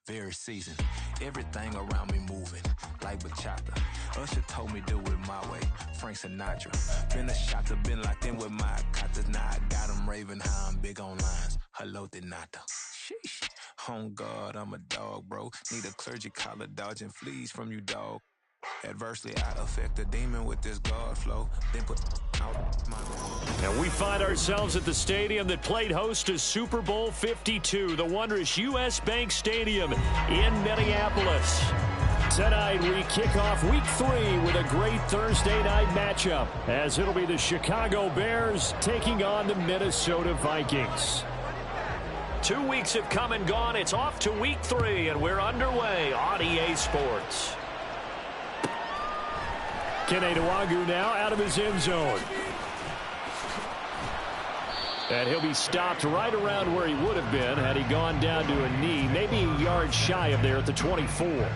very seasoned. Everything around me moving, like bachata. Usher told me do it my way, Frank Sinatra. Been a shotter, been locked in with my cotters. Now I got them raving how I'm big on lines. Hello, Denata. Sheesh. On God, I'm a dog, bro. Need a clergy collar, dodging fleas from you, dog. Adversely, I affect a demon with this God flow. Then put out my... And we find ourselves at the stadium that played host to Super Bowl 52, the wondrous U.S. Bank Stadium in Minneapolis. Tonight, we kick off Week 3 with a great Thursday night matchup, as it'll be the Chicago Bears taking on the Minnesota Vikings. 2 weeks have come and gone. It's off to Week 3, and we're underway on EA Sports. Kene Nwangwu now out of his end zone. And he'll be stopped right around where he would have been had he gone down to a knee, maybe a yard shy of there at the 24.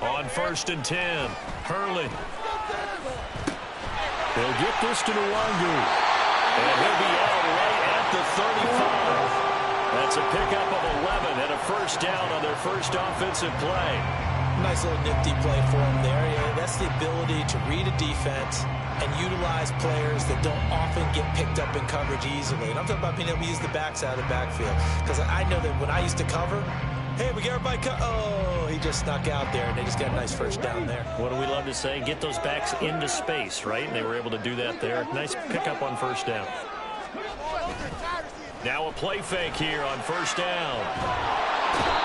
On 1st and 10, Hurley. They'll get this to Nwangwu. And he'll be out right at the 35. That's a pickup of 11 and a first down on their first offensive play. Nice little nifty play for him there. Yeah, that's the ability to read a defense and utilize players that don't often get picked up in coverage easily. And I'm talking about being able to use the backside of the backfield. Because I know that when I used to cover, hey, we got everybody oh, he just snuck out there, and they just got a nice first down there. What do we love to say? Get those backs into space, right? And they were able to do that there. Nice pickup on first down. Now a play fake here on first down.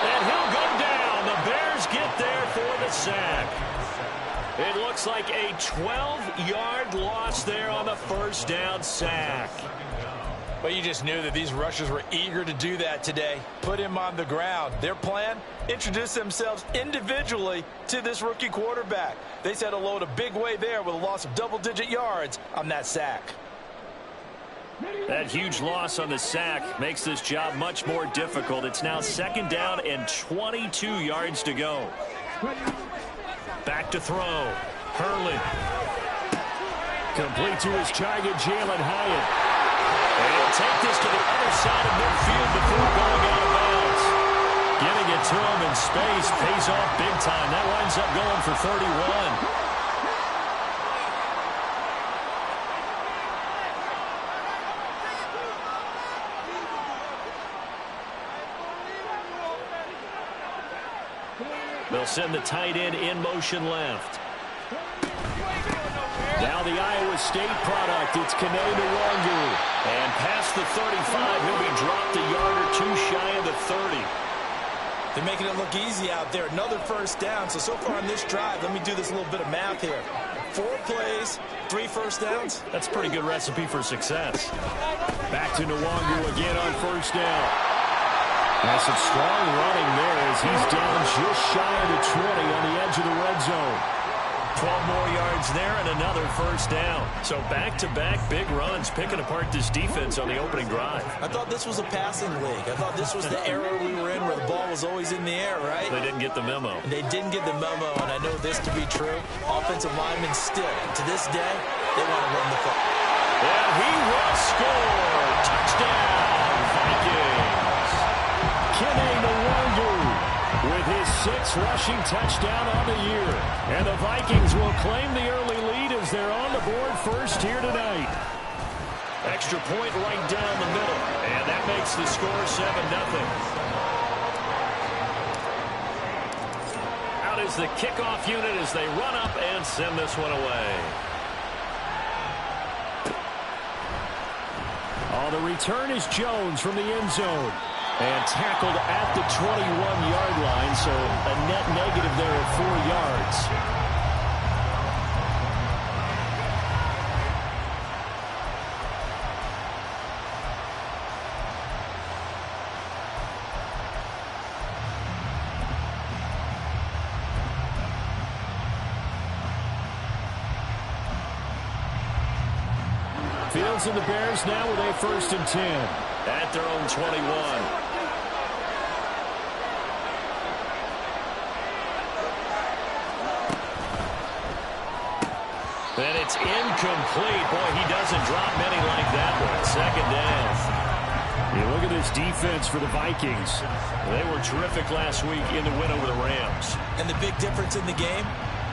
And he'll go down. The Bears get there for the sack. It looks like a 12-yard loss there on the first down sack. But you just knew that these rushers were eager to do that today. Put him on the ground. Their plan, introduce themselves individually to this rookie quarterback. They said hello in a big way there with a loss of double-digit yards on that sack. That huge loss on the sack makes this job much more difficult. It's now 2nd down and 22 yards to go. Back to throw. Hurley. Complete to his target, Jalen Hyatt. And he'll take this to the other side of midfield before going out of bounds. Getting it to him in space pays off big time. That winds up going for 31. They'll send the tight end in motion left. Now the Iowa State product, it's Kene Nwangwu. And past the 35, he'll be dropped a yard or two shy of the 30. They're making it look easy out there. Another first down. So far on this drive, let me do this little bit of math here. 4 plays, 3 first downs. That's a pretty good recipe for success. Back to Nwangwu again on first down. That's some strong running there as he's down just shy of the 20 on the edge of the red zone. 12 more yards there and another first down. So back-to-back big runs picking apart this defense on the opening drive. I thought this was a passing league. I thought this was the era we were in where the ball was always in the air, right? They didn't get the memo. They didn't get the memo, and I know this to be true. Offensive linemen still, to this day, they want to run the football. And he will score. Touchdown, Vikings. Kene Nwangwu with his 6th rushing touchdown on the year. And the Vikings will claim the early lead as they're on the board first here tonight. Extra point right down the middle. And that makes the score 7-0. Out is the kickoff unit as they run up and send this one away. Oh, the return is Jones from the end zone. And tackled at the 21-yard line, so a net negative there of 4 yards. Browns and the Bears now with a 1st and 10 at their own 21. And it's incomplete. Boy, he doesn't drop many like that one. 2nd down. You look at this defense for the Vikings. They were terrific last week in the win over the Rams. And the big difference in the game,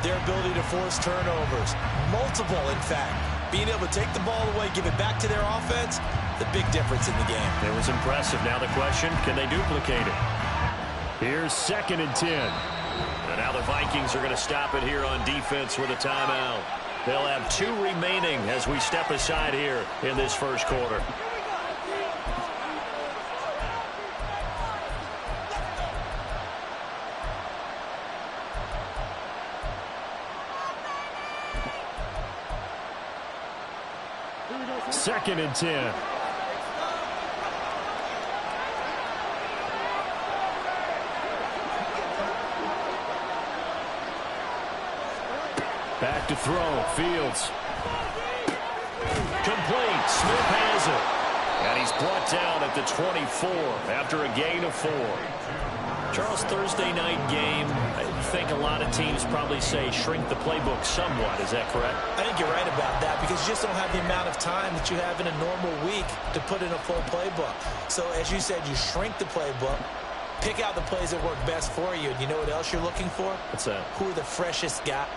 their ability to force turnovers. Multiple, in fact. Being able to take the ball away, give it back to their offense, the big difference in the game. It was impressive. Now the question, can they duplicate it? Here's 2nd and 10. And now the Vikings are going to stop it here on defense with a timeout. They'll have 2 remaining as we step aside here in this first quarter. Second and 10. Back to throw. Fields. Complete. Smith has it. And he's brought down at the 24 after a gain of 4. Charles, Thursday night game, I think a lot of teams probably say shrink the playbook somewhat. Is that correct? I think you're right about that because you just don't have the amount of time that you have in a normal week to put in a full playbook. So, as you said, you shrink the playbook, pick out the plays that work best for you. And you know what else you're looking for? What's that? Who are the freshest guys?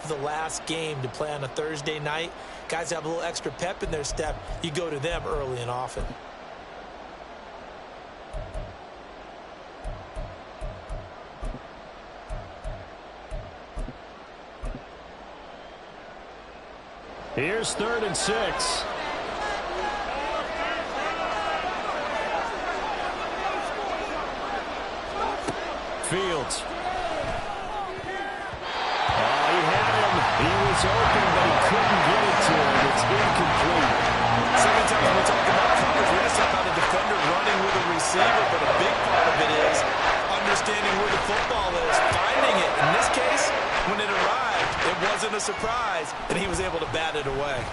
The last game to play on a Thursday night, guys have a little extra pep in their step. You go to them early and often. Here's 3rd and 6. Fields. He was open, but he couldn't get it to him. It's incomplete. Sometimes when we talk about coverage, we ask about a defender running with a receiver, but a big part of it is understanding where the football is, finding it. In this case, when it arrived, it wasn't a surprise, and he was able to bat it away.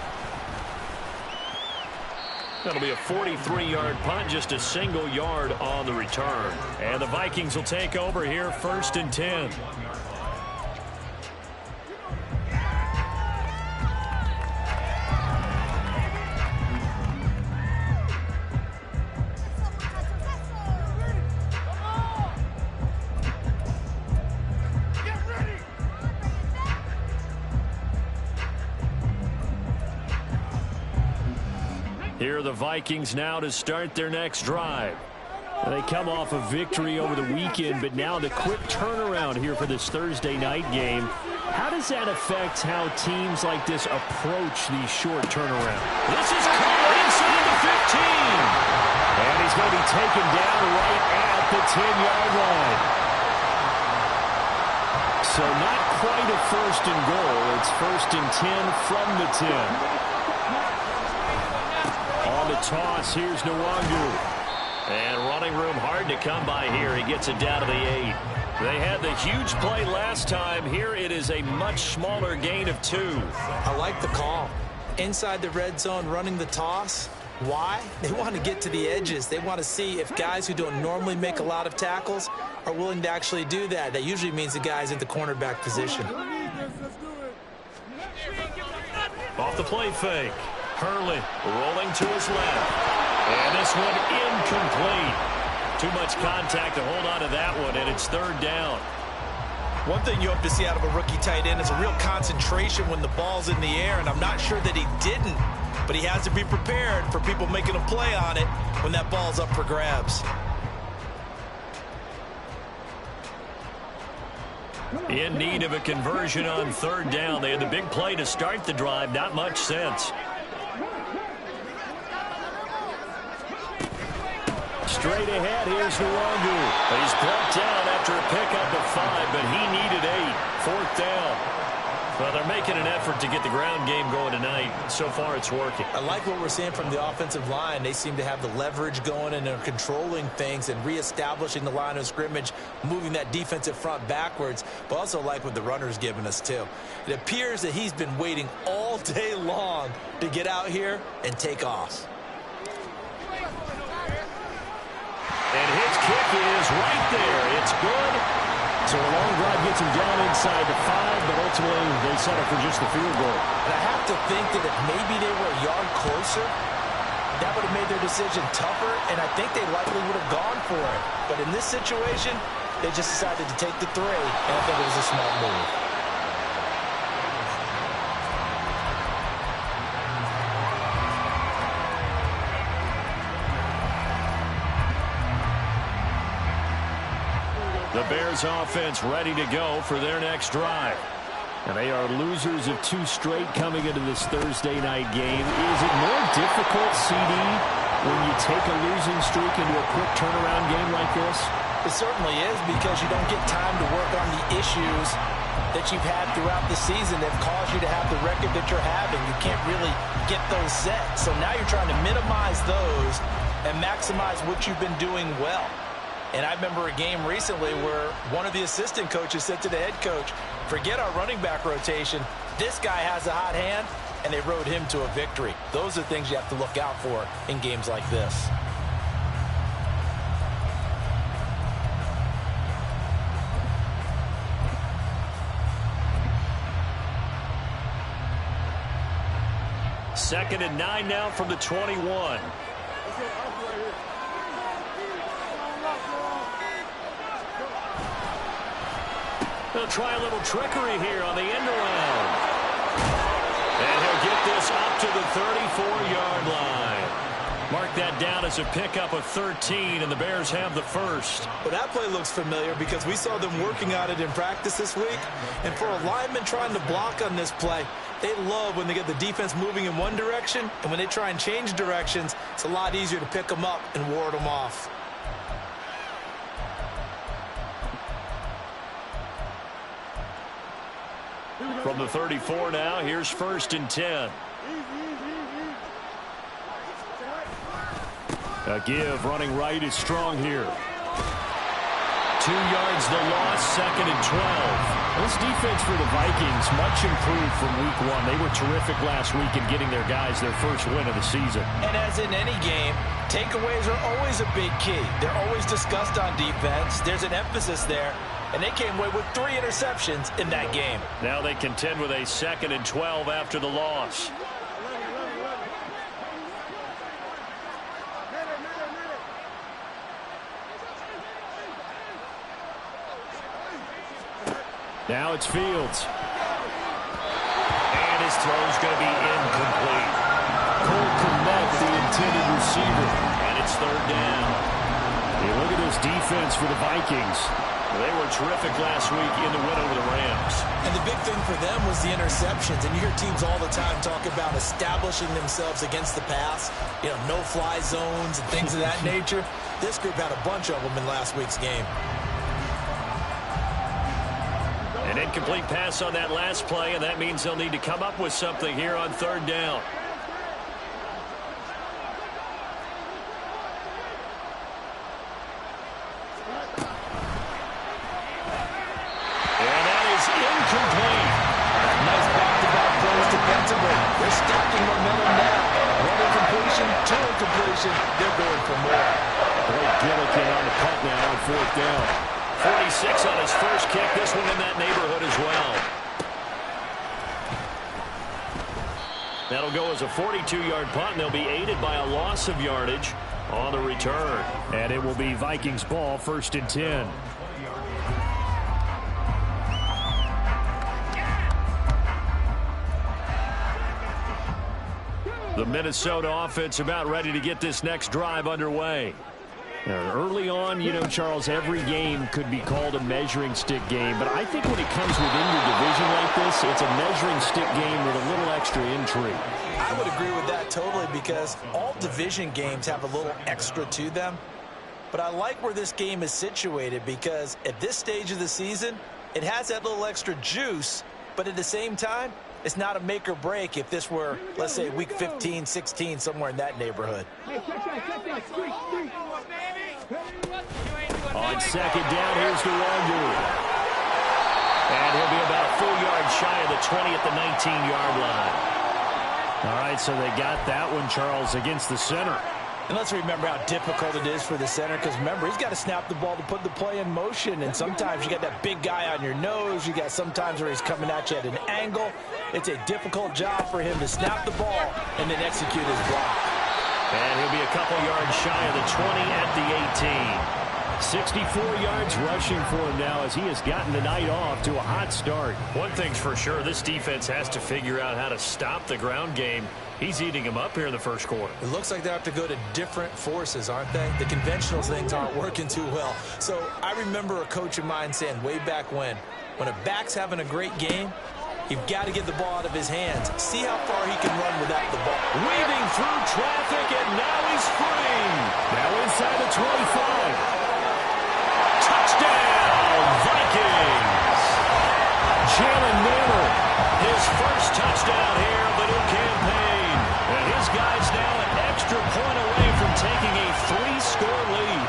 That'll be a 43-yard punt, just a single yard on the return. And the Vikings will take over here, 1st and 10. Here are the Vikings now to start their next drive. They come off a victory over the weekend, but now the quick turnaround here for this Thursday night game. How does that affect how teams like this approach these short turnarounds? This is caught inside the 15. And he's going to be taken down right at the 10-yard line. So not quite a 1st and goal. It's 1st and 10 from the 10. On the toss, here's Nwangu. And running room hard to come by here. He gets it down to the 8. They had the huge play last time. Here it is a much smaller gain of 2. I like the call. Inside the red zone running the toss. Why? They want to get to the edges. They want to see if guys who don't normally make a lot of tackles are willing to actually do that. That usually means the guy's at the cornerback position. Off the play fake. Hurley rolling to his left. And this one incomplete. Too much contact to hold on to that one, and it's 3rd down. One thing you hope to see out of a rookie tight end is a real concentration when the ball's in the air, and I'm not sure that he didn't, but he has to be prepared for people making a play on it when that ball's up for grabs. In need of a conversion on third down. They had the big play to start the drive. Not much sense. Straight ahead, here's Nwangu. He's brought down after a pickup of 5, but he needed 8. Fourth down. Well, they're making an effort to get the ground game going tonight. So far, it's working. I like what we're seeing from the offensive line. They seem to have the leverage going, and they're controlling things and reestablishing the line of scrimmage, moving that defensive front backwards, but also like what the runner's giving us, too. It appears that he's been waiting all day long to get out here and take off. And his kick is right there. It's good. So a long drive gets him down inside the 5, but ultimately they settle for just the field goal. And I have to think that if maybe they were a yard closer, that would have made their decision tougher, and I think they likely would have gone for it. But in this situation, they just decided to take the 3, and I think it was a smart move. The Bears offense ready to go for their next drive. And they are losers of 2 straight coming into this Thursday night game. Is it more difficult, CD, when you take a losing streak into a quick turnaround game like this? It certainly is, because you don't get time to work on the issues that you've had throughout the season that caused you to have the record that you're having. You can't really get those set. So now you're trying to minimize those and maximize what you've been doing well. And I remember a game recently where one of the assistant coaches said to the head coach, forget our running back rotation. This guy has a hot hand, and they rode him to a victory. Those are things you have to look out for in games like this. Second and 9 now from the 21. They'll try a little trickery here on the end around. And he'll get this up to the 34-yard line. Mark that down as a pickup of 13, and the Bears have the first. Well, that play looks familiar because we saw them working on it in practice this week. And for a lineman trying to block on this play, they love when they get the defense moving in one direction, and when they try and change directions, it's a lot easier to pick them up and ward them off. From the 34 now, here's 1st and 10. A give running right is strong here. 2 yards the loss, 2nd and 12. This defense for the Vikings much improved from week 1. They were terrific last week in getting their guys their first win of the season. And as in any game, takeaways are always a big key. They're always discussed on defense. There's an emphasis there. And they came away with 3 interceptions in that game. Now they contend with a 2nd and 12 after the loss. Now it's Fields. And his throw's going to be incomplete. Cole Kmet, the intended receiver. And it's 3rd down. Hey, look at this defense for the Vikings. They were terrific last week in the win over the Rams. And the big thing for them was the interceptions. And you hear teams all the time talk about establishing themselves against the pass, no-fly zones and things of that nature. This group had a bunch of them in last week's game. An incomplete pass on that last play, and that means they'll need to come up with something here on 3rd down. Incomplete. Nice back-to-back plays defensively. They're stacking momentum now. 1 incompletion, 2 incompletion. They're going for more. Blake Gillikin on the punt now on 4th down. 46 on his first kick. This one in that neighborhood as well. That'll go as a 42-yard punt, and they'll be aided by a loss of yardage on the return. And it will be Vikings ball, 1st and 10. The Minnesota offense about ready to get this next drive underway. Now, early on, Charles, every game could be called a measuring stick game, but I think when it comes within your division like this, it's a measuring stick game with a little extra intrigue. I would agree with that totally, because all division games have a little extra to them. But I like where this game is situated, because at this stage of the season, it has that little extra juice, but at the same time, it's not a make or break if this were, let's say, week 15, 16, somewhere in that neighborhood. On second down, here's DeWandu. And he'll be about a full yard shy of the 20 at the 19-yard line. All right, so they got that one, Charles, against the center. And let's remember how difficult it is for the center, because remember, he's got to snap the ball to put the play in motion, and sometimes you got that big guy on your nose. You got sometimes where he's coming at you at an angle. It's a difficult job for him to snap the ball and then execute his block. And he'll be a couple yards shy of the 20 at the 18. 64 yards rushing for him now as he has gotten the night off to a hot start. One thing's for sure, this defense has to figure out how to stop the ground game. He's eating him up here in the first quarter. It looks like they have to go to different forces, aren't they? The conventional things aren't working too well. So I remember a coach of mine saying way back when a back's having a great game, you've got to get the ball out of his hands. See how far he can run without the ball. Weaving through traffic, and now he's free. Now inside the 25. Touchdown, Vikings! Jalen Nailor, his first touchdown here of the new campaign. And his guy's now an extra point away from taking a 3-score lead.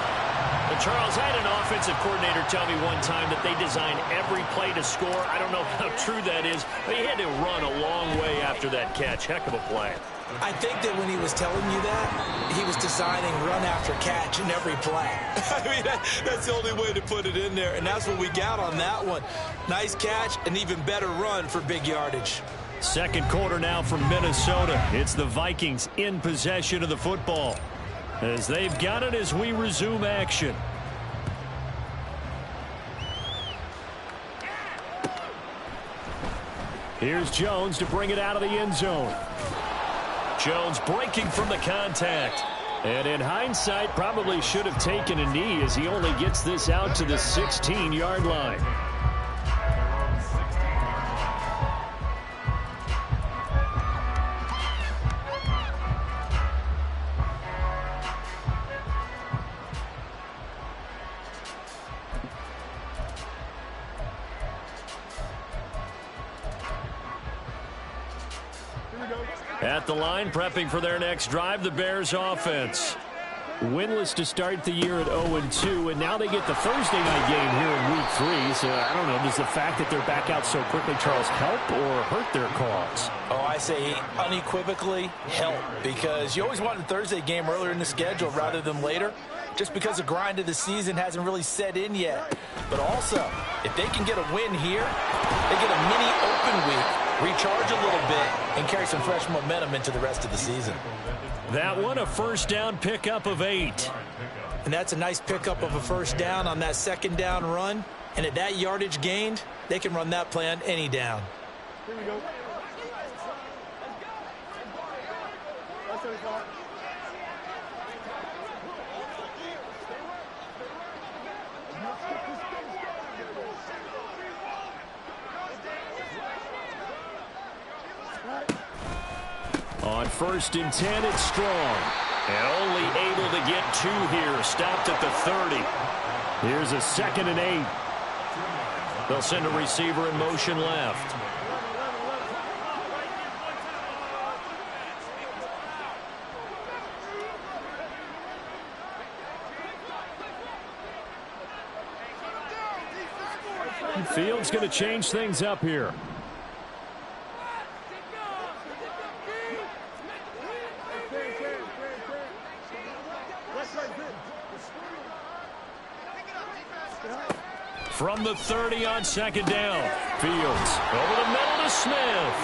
And Charles, I had an offensive coordinator tell me one time that they design every play to score. I don't know how true that is, but he had to run a long way after that catch. Heck of a play. I think that when he was telling you that, he was designing run after catch in every play. I mean, that's the only way to put it in there, and that's what we got on that one. Nice catch, an even better run for big yardage. Second quarter now from Minnesota. It's the Vikings in possession of the football as they've got it as we resume action. Here's Jones to bring it out of the end zone. Jones breaking from the contact. And in hindsight, probably should have taken a knee as he only gets this out to the 16-yard line. At the line, prepping for their next drive, the Bears offense. Winless to start the year at 0-2, and now they get the Thursday night game here in Week 3. So, I don't know, does the fact that they're back out so quickly, Charles, help or hurt their cause? Oh, I say unequivocally help, because you always want the Thursday game earlier in the schedule rather than later, just because the grind of the season hasn't really set in yet. But also, if they can get a win here, they get a mini open week, recharge a little bit, and carry some fresh momentum into the rest of the season. That one, a first down pickup of 8. And that's a nice pickup of a first down on that second down run. And at that yardage gained, they can run that play on any down. Here we go. On 1st and 10, it's Strong. And only able to get 2 here. Stopped at the 30. Here's a 2nd and 8. They'll send a receiver in motion left. Fields going to change things up here. From the 30 on 2nd down. Fields over the middle to Smith.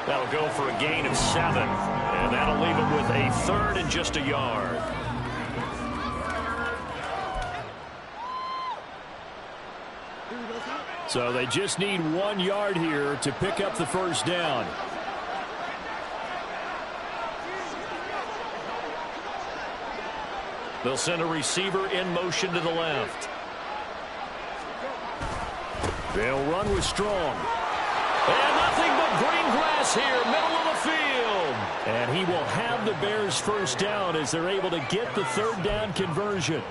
That'll go for a gain of 7. And that'll leave him with a 3rd and just a yard. So they just need 1 yard here to pick up the first down. They'll send a receiver in motion to the left. They'll run with Strong. And nothing but green grass here, middle of the field. And he will have the Bears first down as they're able to get the third down conversion.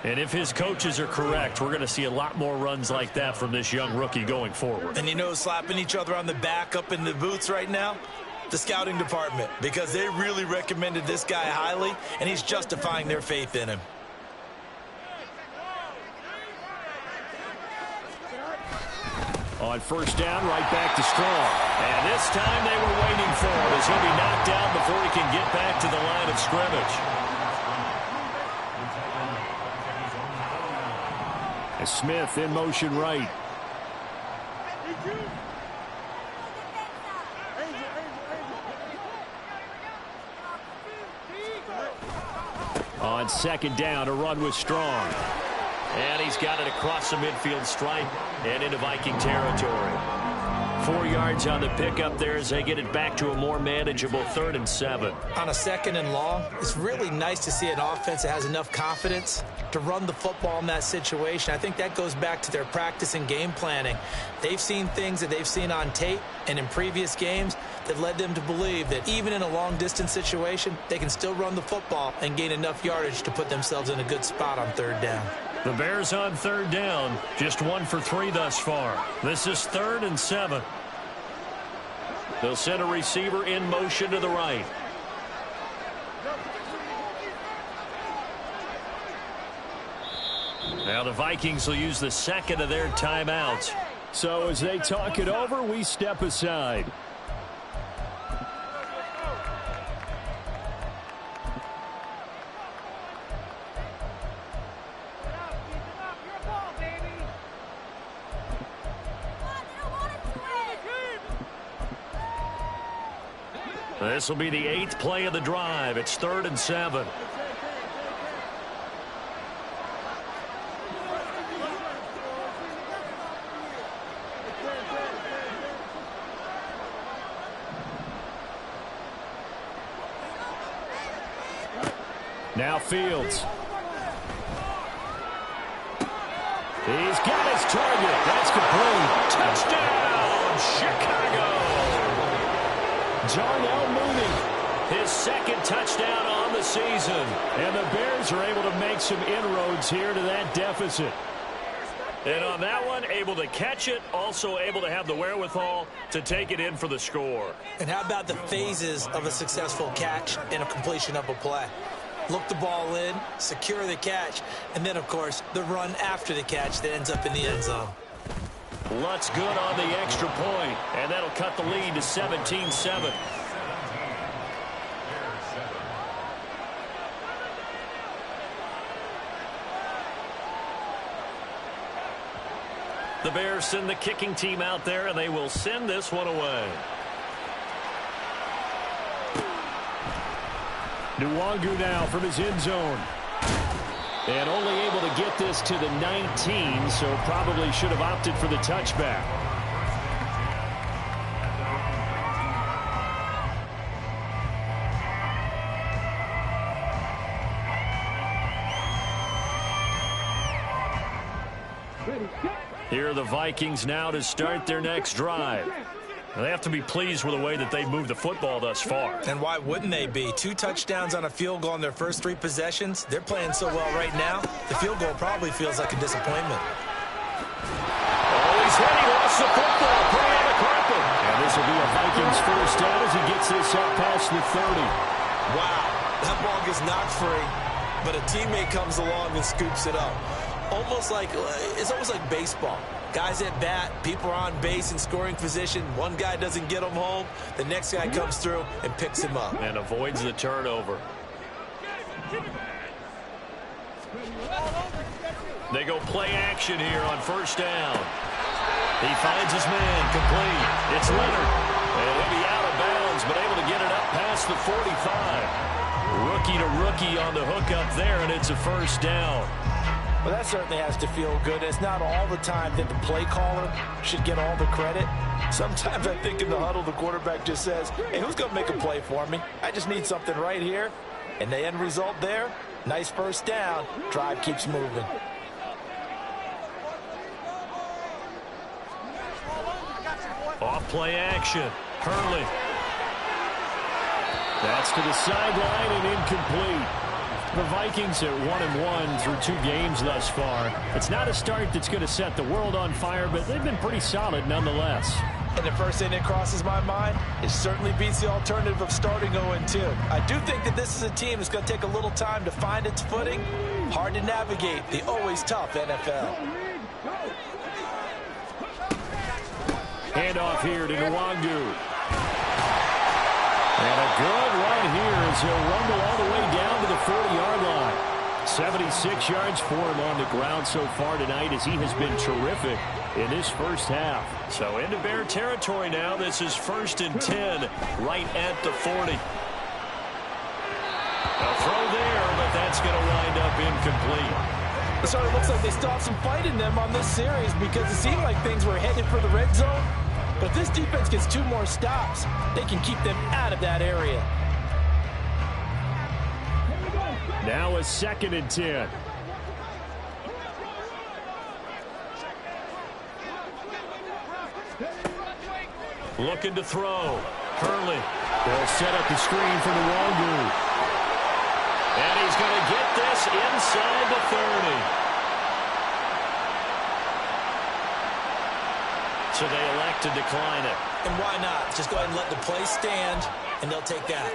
And if his coaches are correct, we're going to see a lot more runs like that from this young rookie going forward. And you know, slapping each other on the back up in the boots right now? The scouting department, because they really recommended this guy highly, and he's justifying their faith in him. On first down, right back to Strong. And this time they were waiting for him as he'll be knocked down before he can get back to the line of scrimmage. As Smith in motion right. On second down, a run with Strong. And he's got it across the midfield stripe and into Viking territory. 4 yards on the pickup there as they get it back to a more manageable 3rd and 7. On a 2nd and long, it's really nice to see an offense that has enough confidence to run the football in that situation. I think that goes back to their practice and game planning. They've seen things that they've seen on tape and in previous games that led them to believe that even in a long-distance situation, they can still run the football and gain enough yardage to put themselves in a good spot on 3rd down. The Bears on 3rd down, just 1 for 3 thus far. This is 3rd and 7. They'll send a receiver in motion to the right. Now the Vikings will use the 2nd of their timeouts. So as they talk it over, we step aside. This will be the 8th play of the drive. It's 3rd and 7. Now Fields. He's got his target. That's complete. Touchdown, Chicago. Darnell Mooney, his 2nd touchdown on the season. And the Bears are able to make some inroads here to that deficit. And on that one, able to catch it, also able to have the wherewithal to take it in for the score. And how about the phases of a successful catch and a completion of a play? Look the ball in, secure the catch, and then, of course, the run after the catch that ends up in the end zone. Lutz good on the extra point, and that'll cut the lead to 17-7. The Bears send the kicking team out there, and they will send this one away. Nwangu now from his end zone. And only able to get this to the 19, so probably should have opted for the touchback. Here are the Vikings now to start their next drive. They have to be pleased with the way that they've moved the football thus far. And why wouldn't they be? 2 touchdowns on a field goal in their first 3 possessions. They're playing so well right now, the field goal probably feels like a disappointment. Oh, he's hit. He lost the football. Put it on the carpet. And this will be a Vikings first down as he gets this up past the 30. Wow, that ball gets knocked free, but a teammate comes along and scoops it up. It's almost like baseball. Guys at bat, people are on base in scoring position. One guy doesn't get him home. The next guy comes through and picks him up. And avoids the turnover. They go play action here on first down. He finds his man, complete. It's Leonard. And he'll be out of bounds, but able to get it up past the 45. Rookie to rookie on the hook up there, and it's a first down. Well, that certainly has to feel good. It's not all the time that the play caller should get all the credit. Sometimes I think in the huddle, the quarterback just says, hey, who's going to make a play for me? I just need something right here. And the end result there, Nice first down. Drive keeps moving. Off play action. Hurley. That's to the sideline and incomplete. The Vikings are 1-1 through 2 games thus far. It's not a start that's going to set the world on fire, but they've been pretty solid nonetheless. And the first thing that crosses my mind, it certainly beats the alternative of starting 0-2. I do think that this is a team that's going to take a little time to find its footing. Hard to navigate the always tough NFL. Handoff here to Nwangu. And a good run here as he'll rumble all the way down to the 40-yard line. 76 yards for him on the ground so far tonight as he has been terrific in this first half. So into Bear territory now. This is 1st and 10 right at the 40. A throw there, but that's going to wind up incomplete. It sort of looks like they still have some fight in them on this series because it seemed like things were headed for the red zone. But if this defense gets 2 more stops, they can keep them out of that area. Now a 2nd and 10. Looking to throw. Hurley. They'll set up the screen for Nwangu. And he's going to get this inside the 30. So they elect to decline it. And why not? Just go ahead and let the play stand, and they'll take that.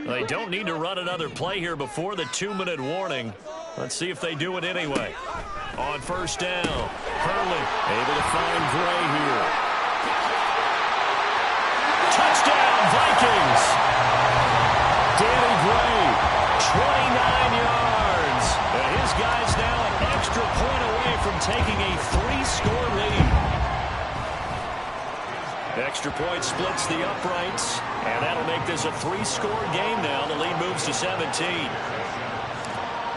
They don't need to run another play here before the 2-minute warning. Let's see if they do it anyway. On 1st down, Hurley able to find Gray here. Touchdown, Vikings! Danny Gray, 29 yards. And his guy's now an extra point away from taking a 3-score lead. Extra point splits the uprights, and that'll make this a 3-score game now. The lead moves to 17.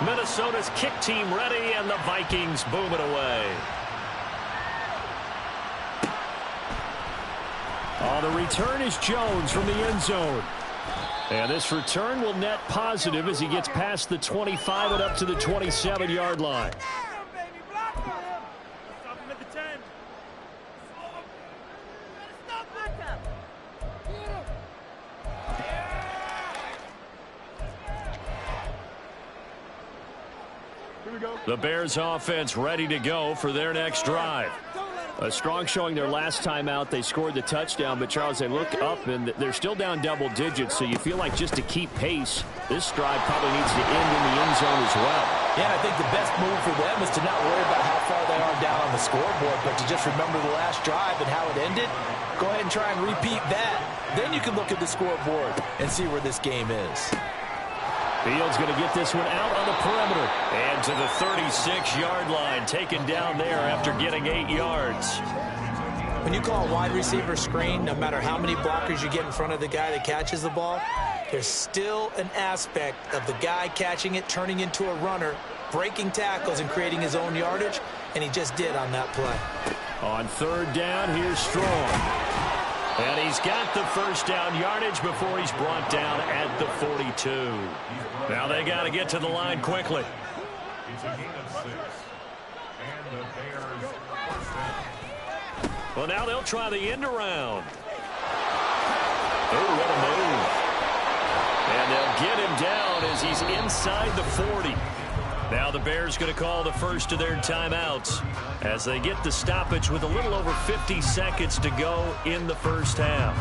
Minnesota's kick team ready, and the Vikings boom it away. The return is Jones from the end zone. And this return will net positive as he gets past the 25 and up to the 27-yard line. The Bears offense ready to go for their next drive. A strong showing their last time out. They scored the touchdown, but Charles, they look up and they're still down double digits, so you feel like just to keep pace, this drive probably needs to end in the end zone as well. Yeah, I think the best move for them is to not worry about how far they are down on the scoreboard, but to just remember the last drive and how it ended. Go ahead and try and repeat that. Then you can look at the scoreboard and see where this game is. Fields going to get this one out on the perimeter. And to the 36-yard line, taken down there after getting 8 yards. When you call a wide receiver screen, no matter how many blockers you get in front of the guy that catches the ball, there's still an aspect of the guy catching it, turning into a runner, breaking tackles and creating his own yardage, and he just did on that play. On 3rd down, here's Strong. And he's got the first down yardage before he's brought down at the 42. Now they got to get to the line quickly. Well, now they'll try the end around. Oh, what a move. And they'll get him down as he's inside the 40. Now the Bears going to call the first of their timeouts as they get the stoppage with a little over 50 seconds to go in the first half.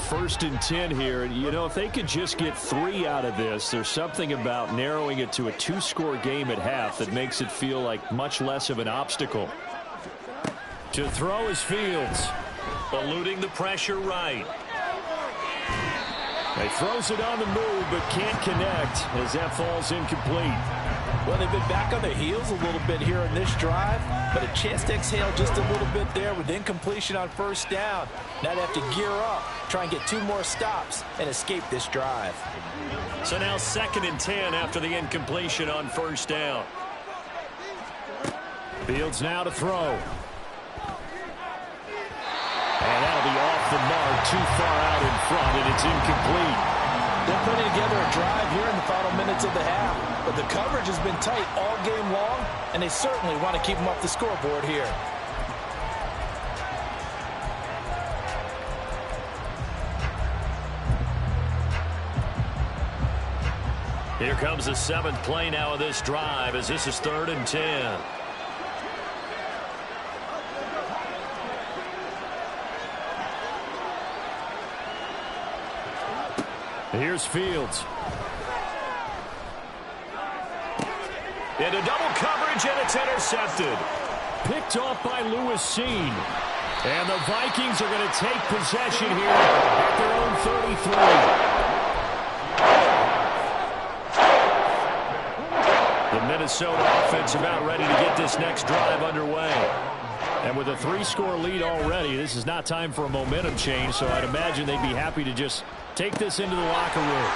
First and 10 here, and you know, if they could just get 3 out of this, there's something about narrowing it to a 2-score game at half that makes it feel like much less of an obstacle. To throw is Fields, eluding the pressure right. He throws it on the move but can't connect as that falls incomplete. Well, they've been back on their heels a little bit here in this drive, but a chance to exhale just a little bit there with incompletion on first down. Now they have to gear up, try and get 2 more stops, and escape this drive. So now 2nd and 10 after the incompletion on first down. Fields now to throw. And that'll be off the mark, too far out in front, and it's incomplete. They're putting together a drive here in the final minutes of the half, but the coverage has been tight all game long, and they certainly want to keep them off the scoreboard here. Here comes the 7th play now of this drive as this is 3rd and 10. Here's Fields. Into double coverage, and it's intercepted. Picked off by Lewis Cine. And the Vikings are going to take possession here at their own 33. The Minnesota offense about ready to get this next drive underway. And with a 3-score lead already, this is not time for a momentum change, so I'd imagine they'd be happy to just take this into the locker room.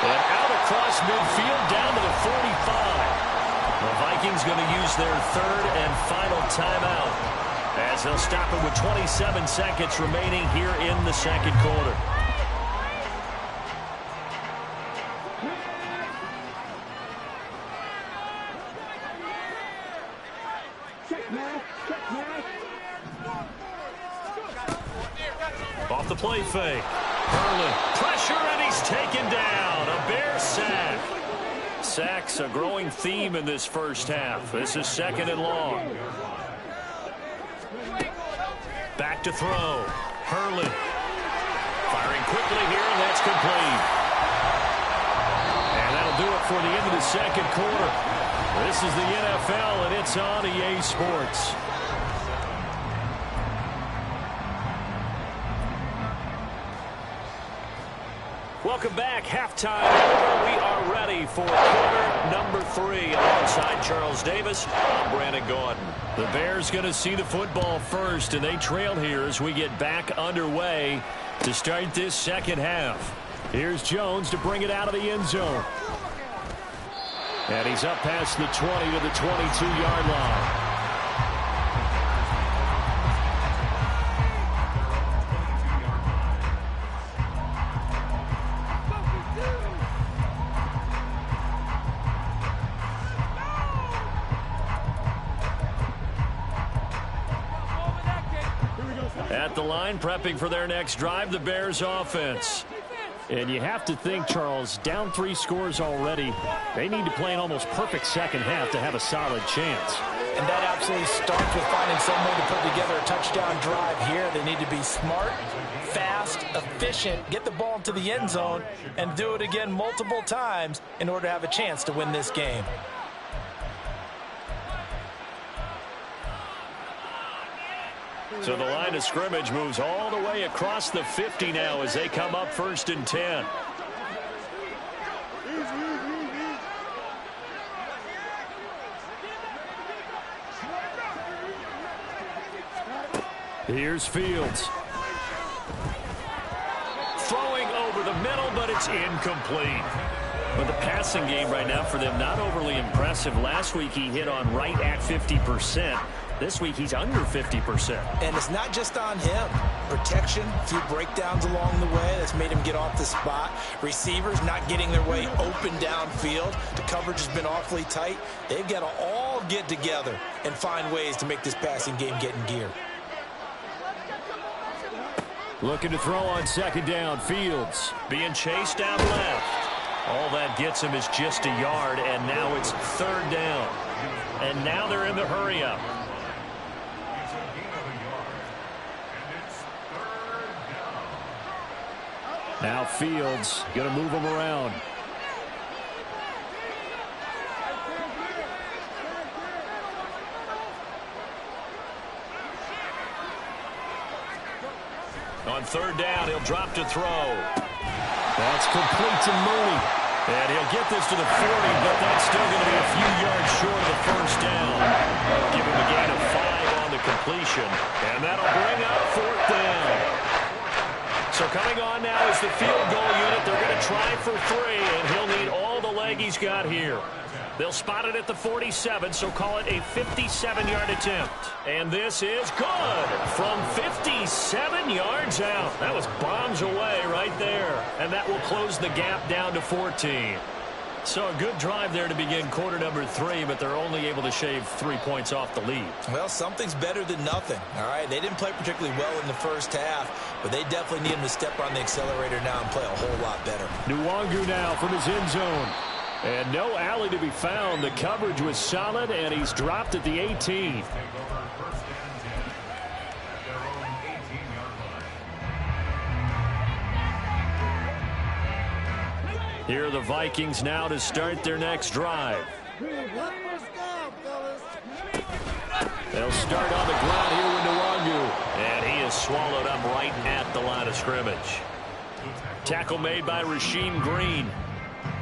And out across midfield down to the 45. The Vikings going to use their 3rd and final timeout as they'll stop it with 27 seconds remaining here in the 2nd quarter. Off the play fake. Herlin, pressure, and he's taken down. A Bear sack. Sacks a growing theme in this first half. This is 2nd and long. Back to throw. Herlin. Firing quickly here, and that's complete. And that'll do it for the end of the 2nd quarter. This is the NFL, and it's on EA Sports. Welcome back. Halftime over. We are ready for quarter number 3. Alongside Charles Davis, I'm Brandon Gordon. The Bears going to see the football first, and they trail here as we get back underway to start this 2nd half. Here's Jones to bring it out of the end zone. And he's up past the 20 to the 22-yard line. At the line, prepping for their next drive, the Bears offense. And you have to think, Charles, down 3 scores already. They need to play an almost perfect 2nd half to have a solid chance. And that absolutely starts with finding some way to put together a touchdown drive here. They need to be smart, fast, efficient, get the ball into the end zone, and do it again multiple times in order to have a chance to win this game. So the line of scrimmage moves all the way across the 50 now as they come up 1st and 10. Here's Fields. Throwing over the middle, but it's incomplete. But the passing game right now for them, not overly impressive. Last week he hit on right at 50%. This week he's under 50%. And it's not just on him. Protection, a few breakdowns along the way that's made him get off the spot. Receivers not getting their way open downfield. The coverage has been awfully tight. They've got to all get together and find ways to make this passing game get in gear. Looking to throw on 2nd down. Fields being chased down left. All that gets him is just a yard, and now it's 3rd down. And now they're in the hurry up. Now Fields going to move him around. On 3rd down, he'll drop to throw. That's complete to Mooney. And he'll get this to the 40, but that's still going to be a few yards short of the first down. Give him a gain of 5 on the completion, and that'll bring up 4th down. So coming on now is the field goal unit. They're going to try for 3, and he'll need all the leg he's got here. They'll spot it at the 47, so call it a 57-yard attempt. And this is good from 57 yards out. That was bombs away right there. And that will close the gap down to 14. So a good drive there to begin quarter number 3, but they're only able to shave 3 points off the lead. Well, something's better than nothing, all right? They didn't play particularly well in the first half, but they definitely need him to step on the accelerator now and play a whole lot better. Nwangu now from his end zone. And no alley to be found. The coverage was solid, and he's dropped at the 18. Here are the Vikings now to start their next drive. They'll start on the ground here with Nwangu. And he is swallowed up right at the line of scrimmage. Tackle made by Rasheem Green.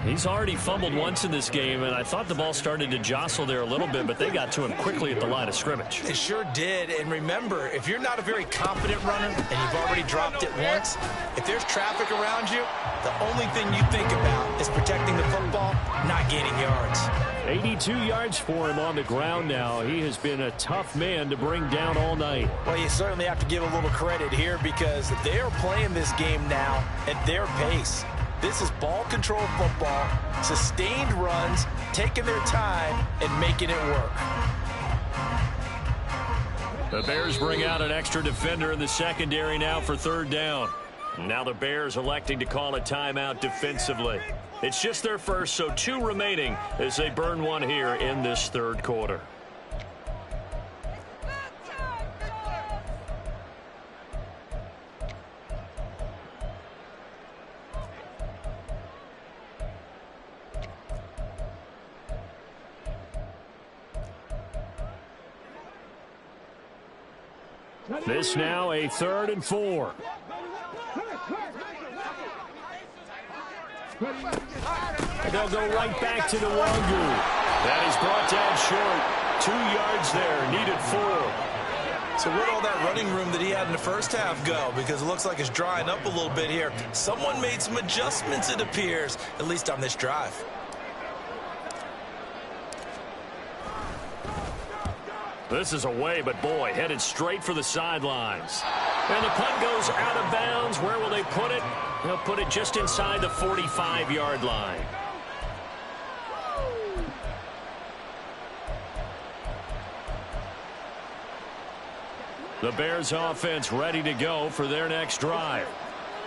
He's already fumbled once in this game, and I thought the ball started to jostle there a little bit, but they got to him quickly at the line of scrimmage. They sure did, and remember, if you're not a very confident runner and you've already dropped it once, if there's traffic around you, the only thing you think about is protecting the football, not gaining yards. 82 yards for him on the ground now. He has been a tough man to bring down all night. Well, you certainly have to give a little credit here because they are playing this game now at their pace. This is ball control football, sustained runs, taking their time, and making it work. The Bears bring out an extra defender in the secondary now for 3rd down. Now the Bears electing to call a timeout defensively. It's just their first, so 2 remaining as they burn one here in this 3rd quarter. This now a 3rd and 4. They'll go right back to Nwangu. That is brought down short. 2 yards there, needed 4. So where'd all that running room that he had in the first half go? Because it looks like it's drying up a little bit here. Someone made some adjustments, it appears, at least on this drive. This is away, but boy, headed straight for the sidelines. And the punt goes out of bounds. Where will they put it? They'll put it just inside the 45-yard line. The Bears offense ready to go for their next drive.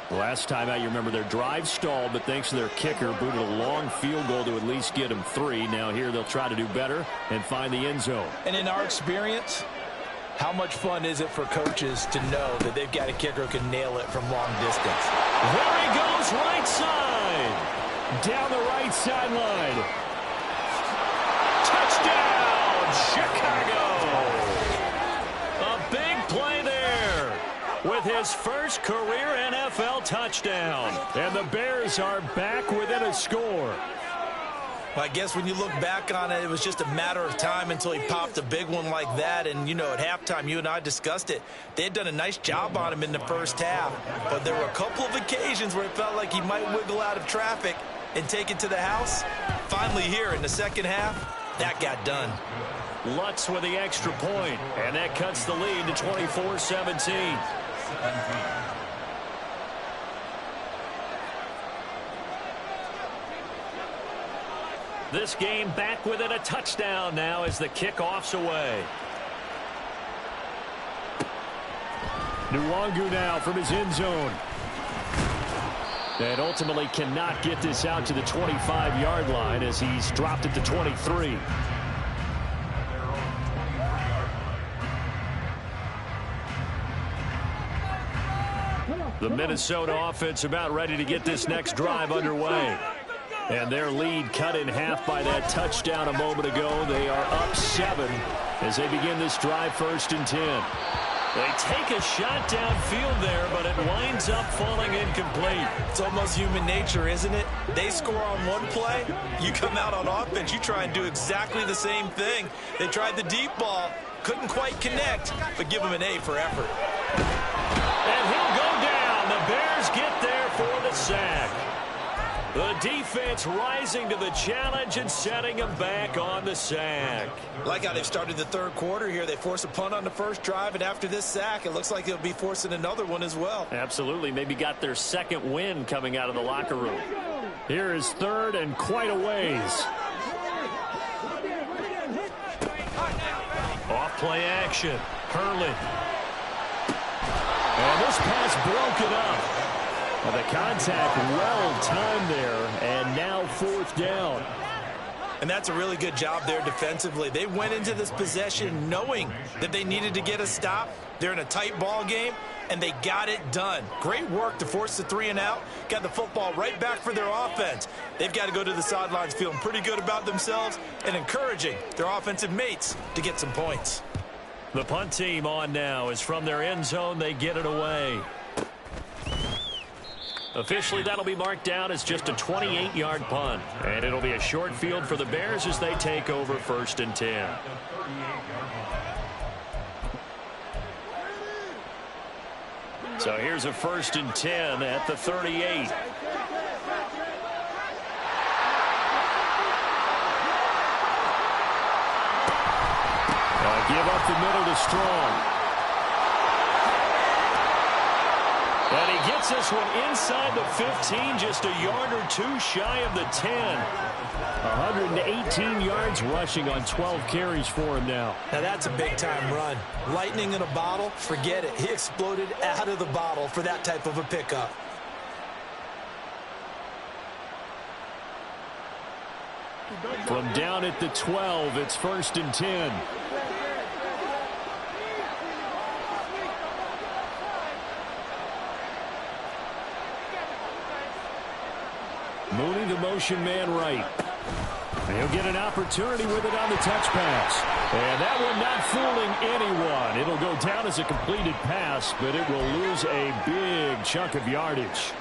Last time out, you remember their drive stalled, but thanks to their kicker, booted a long field goal to at least get them 3. Now here they'll try to do better and find the end zone. And in our experience, how much fun is it for coaches to know that they've got a kicker who can nail it from long distance? There he goes, right side. Down the right sideline. Touchdown, Chicago. A big play there with his first career NFL touchdown. And the Bears are back within a score. Well, I guess when you look back on it, it was just a matter of time until he popped a big one like that. And, you know, at halftime, you and I discussed it. They had done a nice job on him in the first half. But there were a couple of occasions where it felt like he might wiggle out of traffic and take it to the house. Finally here in the second half, that got done. Lutz with the extra point, and that cuts the lead to 24-17. This game back within a touchdown now as the kickoff's away. Nwangu now from his end zone. And ultimately cannot get this out to the 25-yard line as he's dropped it to 23. The Minnesota offense about ready to get this next drive underway. And their lead cut in half by that touchdown a moment ago. They are up 7 as they begin this drive 1st and 10. They take a shot downfield there, but it winds up falling incomplete. It's almost human nature, isn't it? They score on one play, you come out on offense, you try and do exactly the same thing. They tried the deep ball, couldn't quite connect, but give them an A for effort. And he'll go down. The Bears get there for the sack. The defense rising to the challenge and setting them back on the sack. Like how they've started the third quarter here. They force a punt on the first drive, and after this sack, it looks like they'll be forcing another one as well. Absolutely. Maybe got their second win coming out of the locker room. Here is third and quite a ways. Off play action. Herlin. And this pass broken up. The contact well timed there, and now fourth down. And that's a really good job there defensively. They went into this possession knowing that they needed to get a stop. They're in a tight ball game, and they got it done. Great work to force the 3 and out. Got the football right back for their offense. They've got to go to the sidelines feeling pretty good about themselves and encouraging their offensive mates to get some points. The punt team on now is from their end zone. They get it away. Officially, that'll be marked down as just a 28-yard punt. And it'll be a short field for the Bears as they take over 1st and 10. So here's a 1st and 10 at the 38. Give up the middle to Strong. And he gets this one inside the 15, just a yard or two shy of the 10. 118 yards rushing on 12 carries for him now. Now that's a big-time run. Lightning in a bottle, forget it. He exploded out of the bottle for that type of a pickup. From down at the 12, it's 1st and 10. Mooney, the motion man right. He'll get an opportunity with it on the touch pass. And that one not fooling anyone. It'll go down as a completed pass, but it will lose a big chunk of yardage.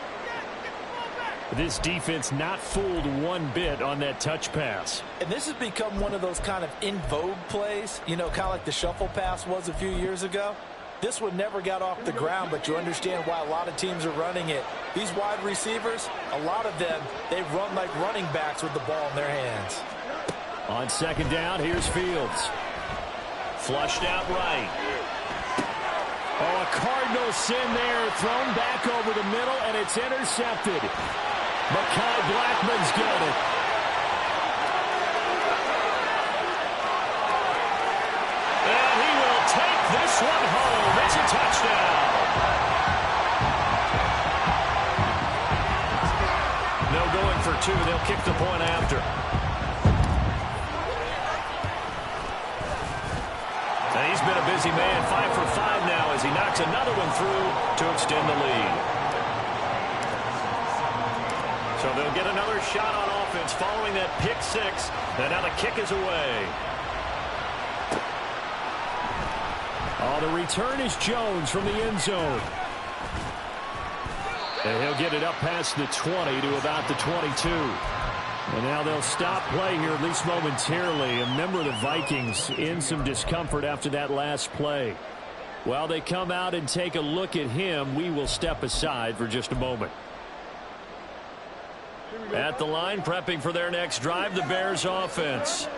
This defense not fooled one bit on that touch pass. And this has become one of those kind of in vogue plays, you know, kind of like the shuffle pass was a few years ago. This one never got off the ground, but you understand why a lot of teams are running it. These wide receivers, a lot of them, they run like running backs with the ball in their hands. On 2nd down, here's Fields. Flushed out right. Oh, a Cardinal sin there, thrown back over the middle, and it's intercepted. Mekhi Blackmon's got it. And he will take this one home. It's a touchdown. No going for 2. They'll kick the point after. And he's been a busy man. 5 for 5 now as he knocks another one through to extend the lead. So they'll get another shot on offense following that pick 6. And now the kick is away. Oh, the return is Jones from the end zone. And he'll get it up past the 20 to about the 22. And now they'll stop play here, at least momentarily. A member of the Vikings in some discomfort after that last play. While they come out and take a look at him, we will step aside for just a moment. At the line, prepping for their next drive, the Bears offense.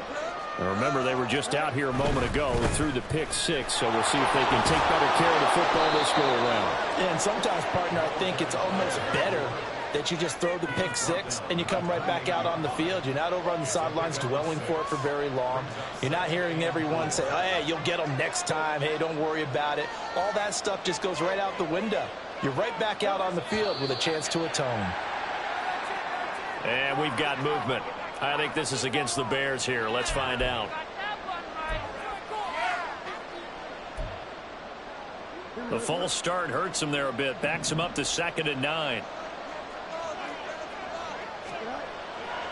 Now remember, they were just out here a moment ago through the pick 6, so we'll see if they can take better care of the football this go around. And sometimes, partner, I think it's almost better that you just throw the pick 6 and you come right back out on the field. You're not over on the sidelines dwelling for it for very long. You're not hearing everyone say, oh, hey, you'll get them next time. Hey, don't worry about it. All that stuff just goes right out the window. You're right back out on the field with a chance to atone. And we've got movement. I think this is against the Bears here. Let's find out. The false start hurts him there a bit. Backs him up to 2nd and 9.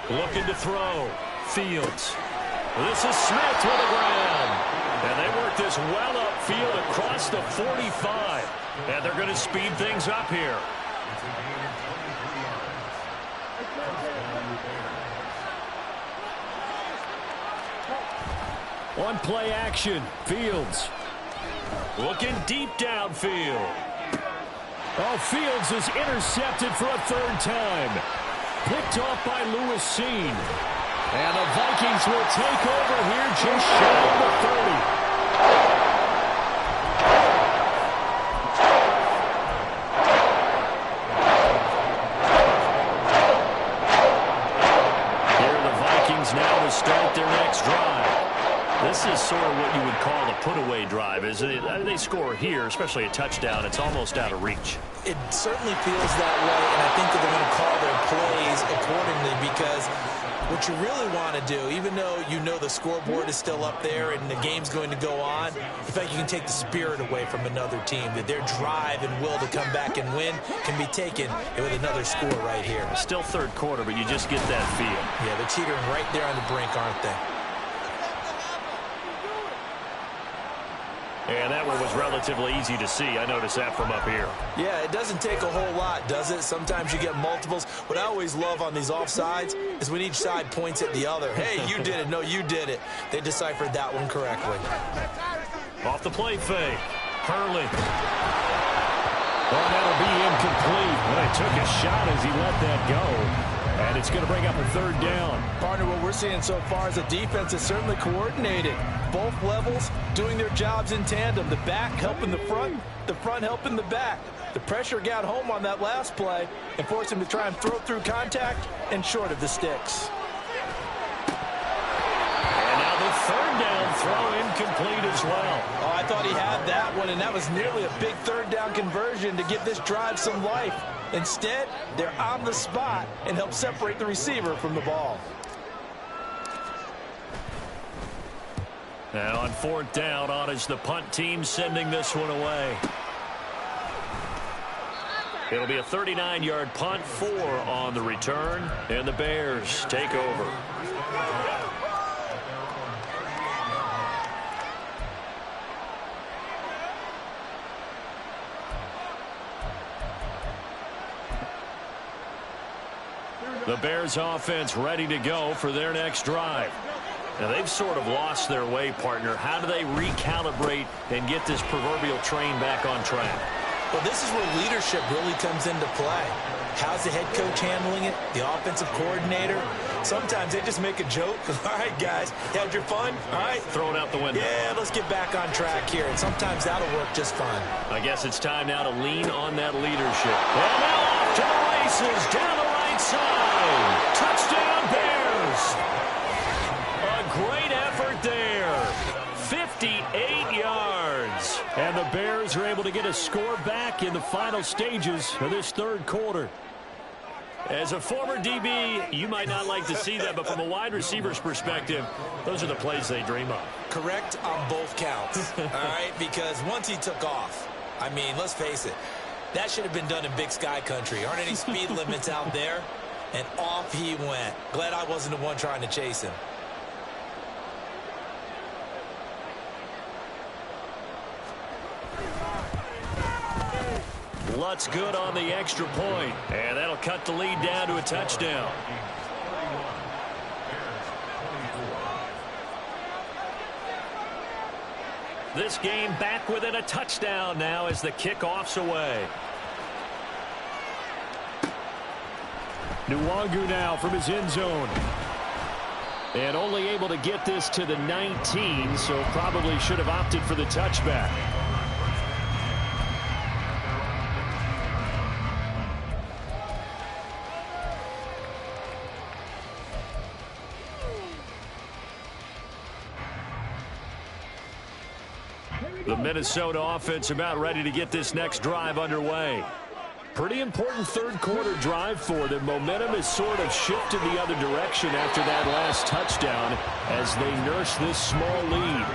Looking to throw. Fields. This is Smith to the ground. And they work this well upfield across the 45. And they're going to speed things up here. On play action, Fields. Looking deep downfield. Oh, Fields is intercepted for a third time. Picked off by Lewis Cine. And the Vikings will take over here just shy of the 30. Here are the Vikings now to start their next drive. This is sort of what you would call a put-away drive, isn't it? They score here, especially a touchdown. It's almost out of reach. It certainly feels that way, and I think that they're going to call their plays accordingly because what you really want to do, even though you know the scoreboard is still up there and the game's going to go on, in fact, you can take the spirit away from another team, that their drive and will to come back and win can be taken with another score right here. Still third quarter, but you just get that feel. Yeah, they're teetering right there on the brink, aren't they? And that one was relatively easy to see. I noticed that from up here. Yeah, it doesn't take a whole lot, does it? Sometimes you get multiples. What I always love on these offsides is when each side points at the other. Hey, you did it. No, you did it. They deciphered that one correctly. Off the play fake. Hurley. Oh, that'll be incomplete. But he took a shot as he let that go. And it's going to bring up a third down. Partner, what we're seeing so far is the defense is certainly coordinated. Both levels doing their jobs in tandem. The back helping the front helping the back. The pressure got home on that last play and forced him to try and throw through contact and short of the sticks. And now the third down throw incomplete as well. Oh, I thought he had that one, and that was nearly a big third down conversion to give this drive some life. Instead, they're on the spot and help separate the receiver from the ball. And on fourth down, on is the punt team sending this one away. It'll be a 39-yard punt, 4 on the return, and the Bears take over. The Bears offense ready to go for their next drive. Now, they've sort of lost their way, partner. How do they recalibrate and get this proverbial train back on track? Well, this is where leadership really comes into play. How's the head coach handling it? The offensive coordinator? Sometimes they just make a joke. All right, guys, you had your fun? All right. Throw it out the window. Yeah, let's get back on track here. And sometimes that'll work just fine. I guess it's time now to lean on that leadership. And now off to the races down the right side. Touchdown, Bears. A great effort there. 58 yards. And the Bears are able to get a score back in the final stages of this third quarter. As a former DB, you might not like to see that, but from a wide receiver's perspective, those are the plays they dream of. Correct on both counts, all right? Because once he took off, I mean, let's face it, that should have been done in Big Sky country. Aren't any speed limits out there? And off he went. Glad I wasn't the one trying to chase him. Lutz good on the extra point, and that'll cut the lead down to a touchdown. This game back within a touchdown now as the kickoff's away. Nwangu now from his end zone. And only able to get this to the 19, so probably should have opted for the touchback. The Minnesota offense about ready to get this next drive underway. Pretty important third quarter drive for them. Momentum has sort of shifted the other direction after that last touchdown as they nurse this small lead.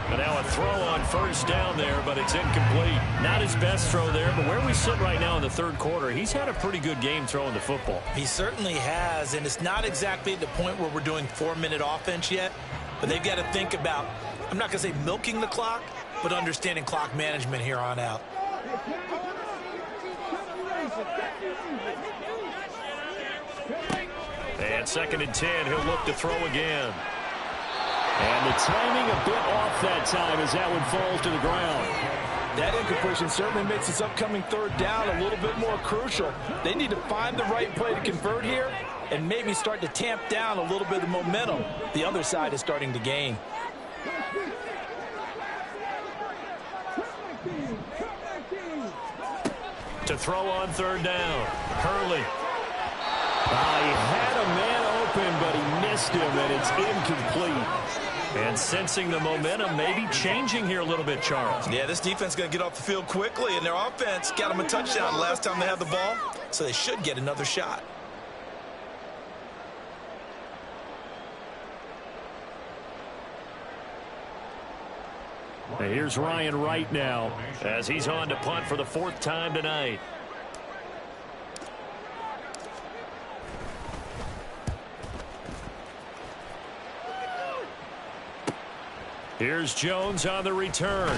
And now a throw on first down there, but it's incomplete. Not his best throw there, but where we sit right now in the third quarter, he's had a pretty good game throwing the football. He certainly has, and it's not exactly at the point where we're doing 4-minute offense yet, but they've got to think about I'm not going to say milking the clock, but understanding clock management here on out. And 2nd and 10, he'll look to throw again. And the timing a bit off that time as that one falls to the ground. That incompletion certainly makes this upcoming 3rd down a little bit more crucial. They need to find the right play to convert here and maybe start to tamp down a little bit of the momentum the other side is starting to gain. To throw on 3rd down, Hurley. He had a man open, but he missed him, and it's incomplete. And sensing the momentum maybe changing here a little bit, Charles. Yeah, this defense is going to get off the field quickly, and their offense got them a touchdown the last time they had the ball, so they should get another shot. And here's Ryan Wright now as he's on to punt for the 4th time tonight. Here's Jones on the return.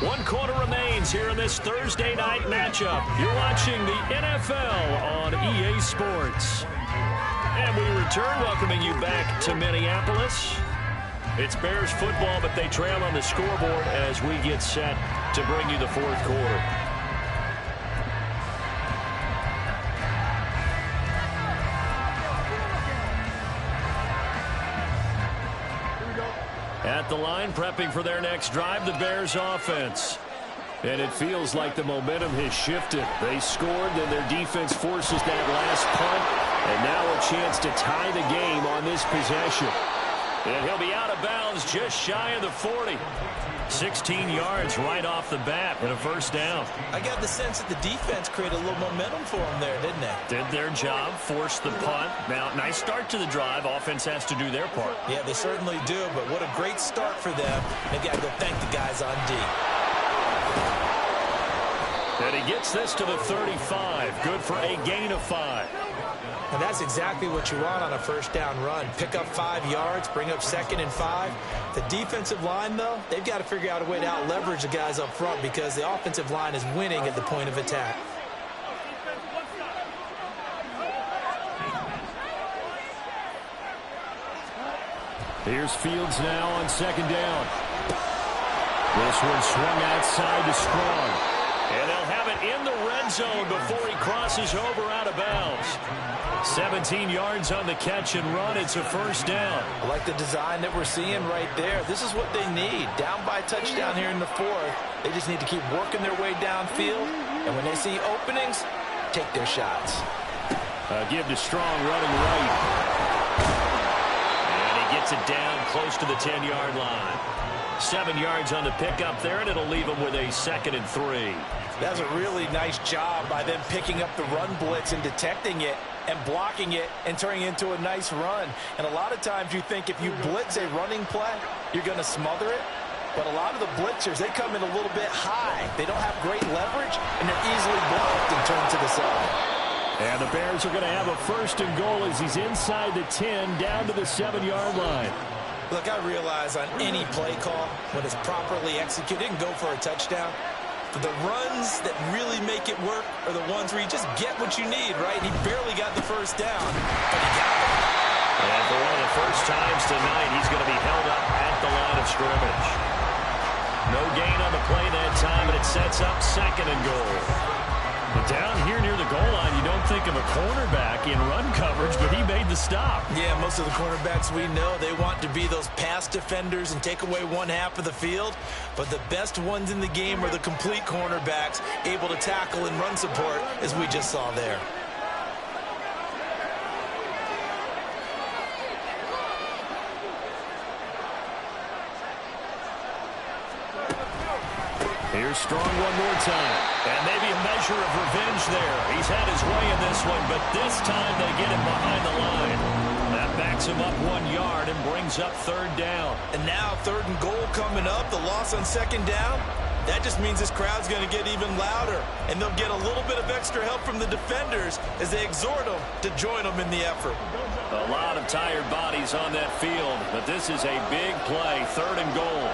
1 quarter remains here in this Thursday night matchup. You're watching the NFL on EA Sports. And we return, welcoming you back to Minneapolis. It's Bears football, but they trail on the scoreboard as we get set to bring you the 4th quarter. At the line, prepping for their next drive, the Bears offense. And it feels like the momentum has shifted. They scored, then their defense forces that last punt, and now a chance to tie the game on this possession. And he'll be out of bounds just shy of the 40. 16 yards right off the bat and a 1st down. I got the sense that the defense created a little momentum for them there, didn't they? Did their job, forced the punt. Now, nice start to the drive. Offense has to do their part. Yeah, they certainly do, but what a great start for them. They've got to go thank the guys on D. And he gets this to the 35. Good for a gain of 5. And that's exactly what you want on a 1st down run. Pick up 5 yards, bring up 2nd and 5. The defensive line, though, they've got to figure out a way to out-leverage the guys up front because the offensive line is winning at the point of attack. Here's Fields now on 2nd down. This one swung outside to Strong. And they'll have it in the red zone before he crosses over out of bounds. 17 yards on the catch and run. It's a 1st down. I like the design that we're seeing right there. This is what they need. Down by touchdown here in the 4th. They just need to keep working their way downfield. And when they see openings, take their shots. Give to Strong running right. And he gets it down close to the 10-yard line. 7 yards on the pickup there, and it'll leave him with a 2nd and 3. That's a really nice job by them picking up the run blitz and detecting it and blocking it and turning it into a nice run. And a lot of times you think if you blitz a running play, you're going to smother it. But a lot of the blitzers, they come in a little bit high. They don't have great leverage, and they're easily blocked and turned to the side. And the Bears are going to have a 1st and goal as he's inside the 10, down to the 7-yard line. Look, I realize on any play call, when it's properly executed, it can go for a touchdown. But the runs that really make it work are the ones where you just get what you need, right? He barely got the 1st down, but he got it. And for one of the first times tonight, he's going to be held up at the line of scrimmage. No gain on the play that time, and it sets up 2nd and goal. But down here near the goal line, you don't think of a cornerback in run coverage, but he made the stop. Yeah, most of the cornerbacks we know, they want to be those pass defenders and take away one half of the field. But the best ones in the game are the complete cornerbacks, able to tackle and run support, as we just saw there. Here's Strong one more time. And maybe a measure of revenge there. He's had his way in this one, but this time they get him behind the line. That backs him up 1 yard and brings up 3rd down. And now 3rd and goal coming up. The loss on 2nd down. That just means this crowd's going to get even louder, and they'll get a little bit of extra help from the defenders as they exhort them to join them in the effort. A lot of tired bodies on that field, but this is a big play, 3rd and goal.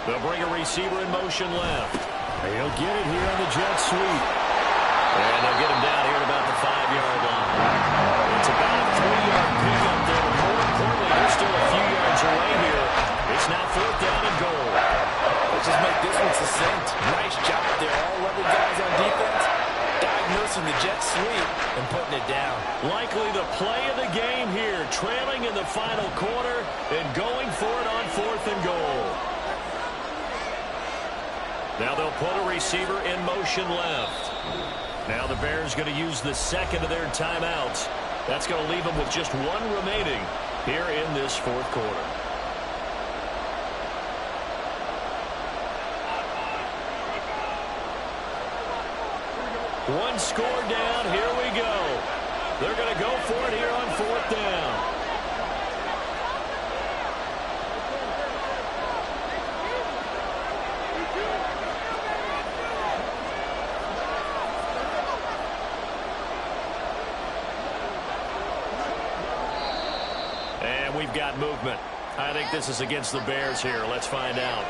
They'll bring a receiver in motion left. He'll get it here on the jet sweep. And they'll get him down here at about the 5-yard line. It's about a 3-yard pickup there. More importantly, they're still a few yards away here. It's now 4th down and goal. Let's just make this one succinct. Nice job there. All 11 guys on defense diagnosing the jet sweep and putting it down. Likely the play of the game here. Trailing in the final quarter and going for it on 4th and goal. Now they'll put a receiver in motion left. Now the Bears going to use the 2nd of their timeouts. That's going to leave them with just 1 remaining here in this 4th quarter. One score down. Here we go. They're going to go for it here on 4th down. We've got movement. I think this is against the Bears here. Let's find out.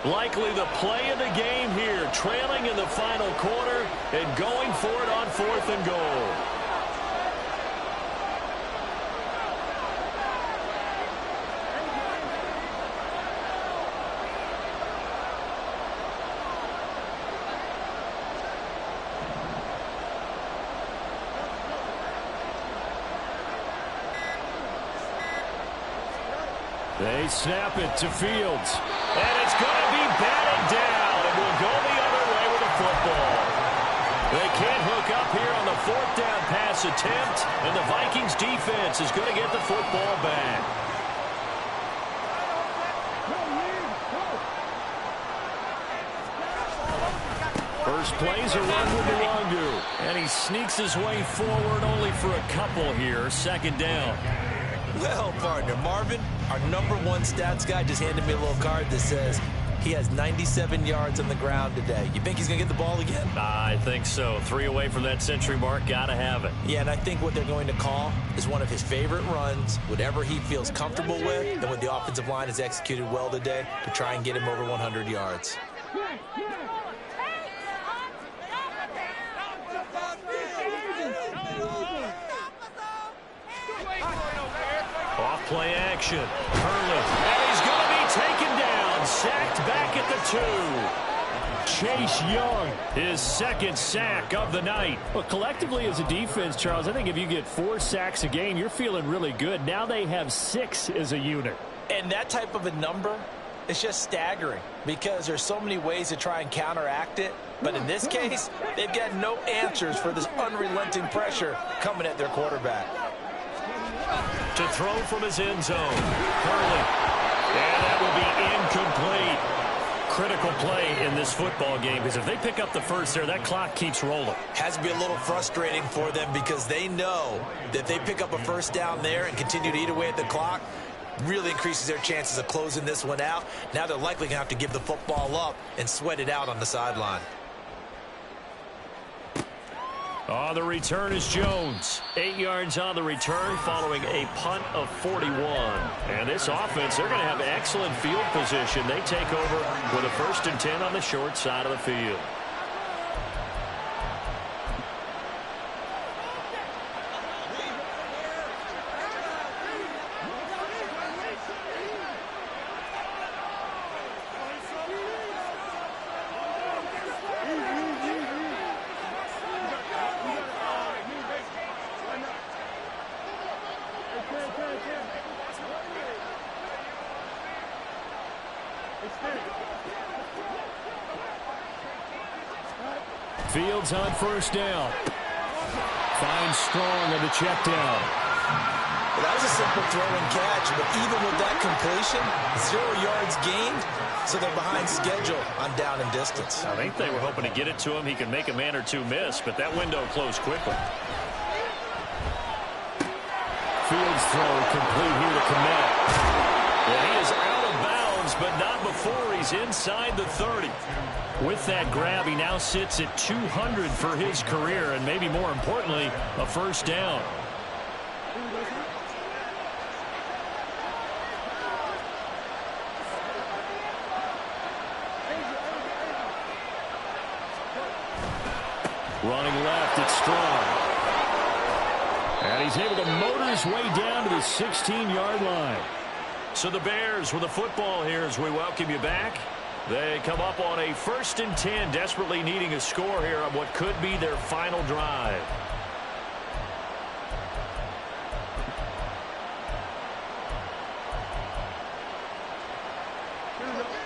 Likely the play of the game here, trailing in the final quarter and going for it on 4th and goal. They snap it to Fields. And it's going to be batted down. And will go the other way with the football. They can't hook up here on the 4th down pass attempt. And the Vikings defense is going to get the football back. First play's a run with Luongo. And he sneaks his way forward only for a couple here. 2nd down. Well, partner, Marvin, our #1 stats guy, just handed me a little card that says he has 97 yards on the ground today. You think he's going to get the ball again? I think so. 3 away from that century mark. Got to have it. Yeah, and I think what they're going to call is one of his favorite runs, whatever he feels comfortable with, and what the offensive line has executed well today to try and get him over 100 yards. Play action. Hurley. And he's going to be taken down. Sacked back at the 2. Chase Young, his 2nd sack of the night. Well, collectively as a defense, Charles, I think if you get 4 sacks a game, you're feeling really good. Now they have 6 as a unit. And that type of a number is just staggering because there's so many ways to try and counteract it. But in this case, they've got no answers for this unrelenting pressure coming at their quarterback. To throw from his end zone. Hurley. And that will be incomplete. Critical play in this football game because if they pick up the first there, that clock keeps rolling. Has to be a little frustrating for them because they know that if they pick up a first down there and continue to eat away at the clock, really increases their chances of closing this one out. Now they're likely going to have to give the football up and sweat it out on the sideline. On the return is Jones. 8 yards on the return following a punt of 41. And this offense, they're going to have excellent field position. They take over with a 1st and 10 on the short side of the field. Fields on 1st down. Finds Strong on the check down. Well, that was a simple throw and catch, but even with that completion, 0 yards gained, so they're behind schedule on down and distance. I think they were hoping to get it to him. He could make a man or two miss, but that window closed quickly. Fields throw complete here to Kmet. Yeah, he is out of bounds, but not before he's inside the 30. With that grab, he now sits at 200 for his career, and maybe more importantly, a first down. Running left, it's Strong. And he's able to motor his way down to the 16-yard line. So the Bears with the football here as we welcome you back. They come up on a 1st and 10, desperately needing a score here on what could be their final drive.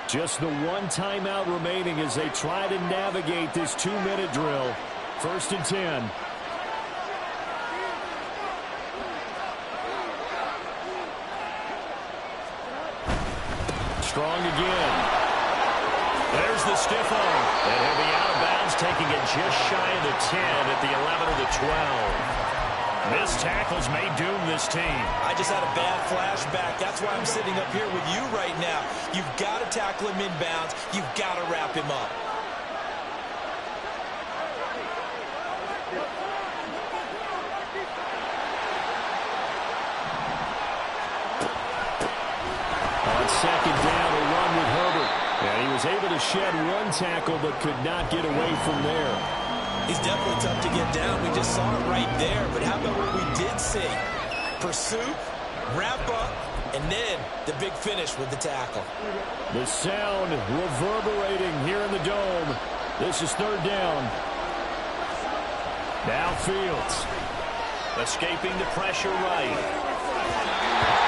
Just the one timeout remaining as they try to navigate this 2-minute drill. 1st and 10. Strong again. There's the stiff arm. And he'll be out of bounds, taking it just shy of the 10 at the 11 or the 12. Missed tackles may doom this team. I just had a bad flashback. That's why I'm sitting up here with you right now. You've got to tackle him inbounds. You've got to wrap him up. Second down, a run with Herbert. And he was able to shed one tackle but could not get away from there. He's definitely tough to get down. We just saw it right there. But how about what we did see? Pursuit, wrap up, and then the big finish with the tackle. The sound reverberating here in the dome. This is 3rd down. Now Fields. Escaping the pressure right.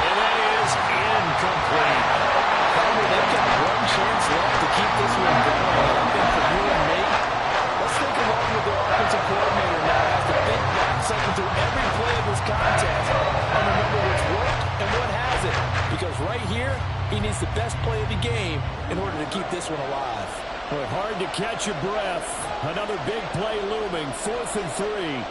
And that is incomplete. They've got one chance left to keep this one going. I think for you and me, let's think along with the offensive coordinator now has to think back, cycle through every play of this contest and remember what's worked and what hasn't. Because right here, he needs the best play of the game in order to keep this one alive. Well, hard to catch your breath. Another big play looming. 4th and 3.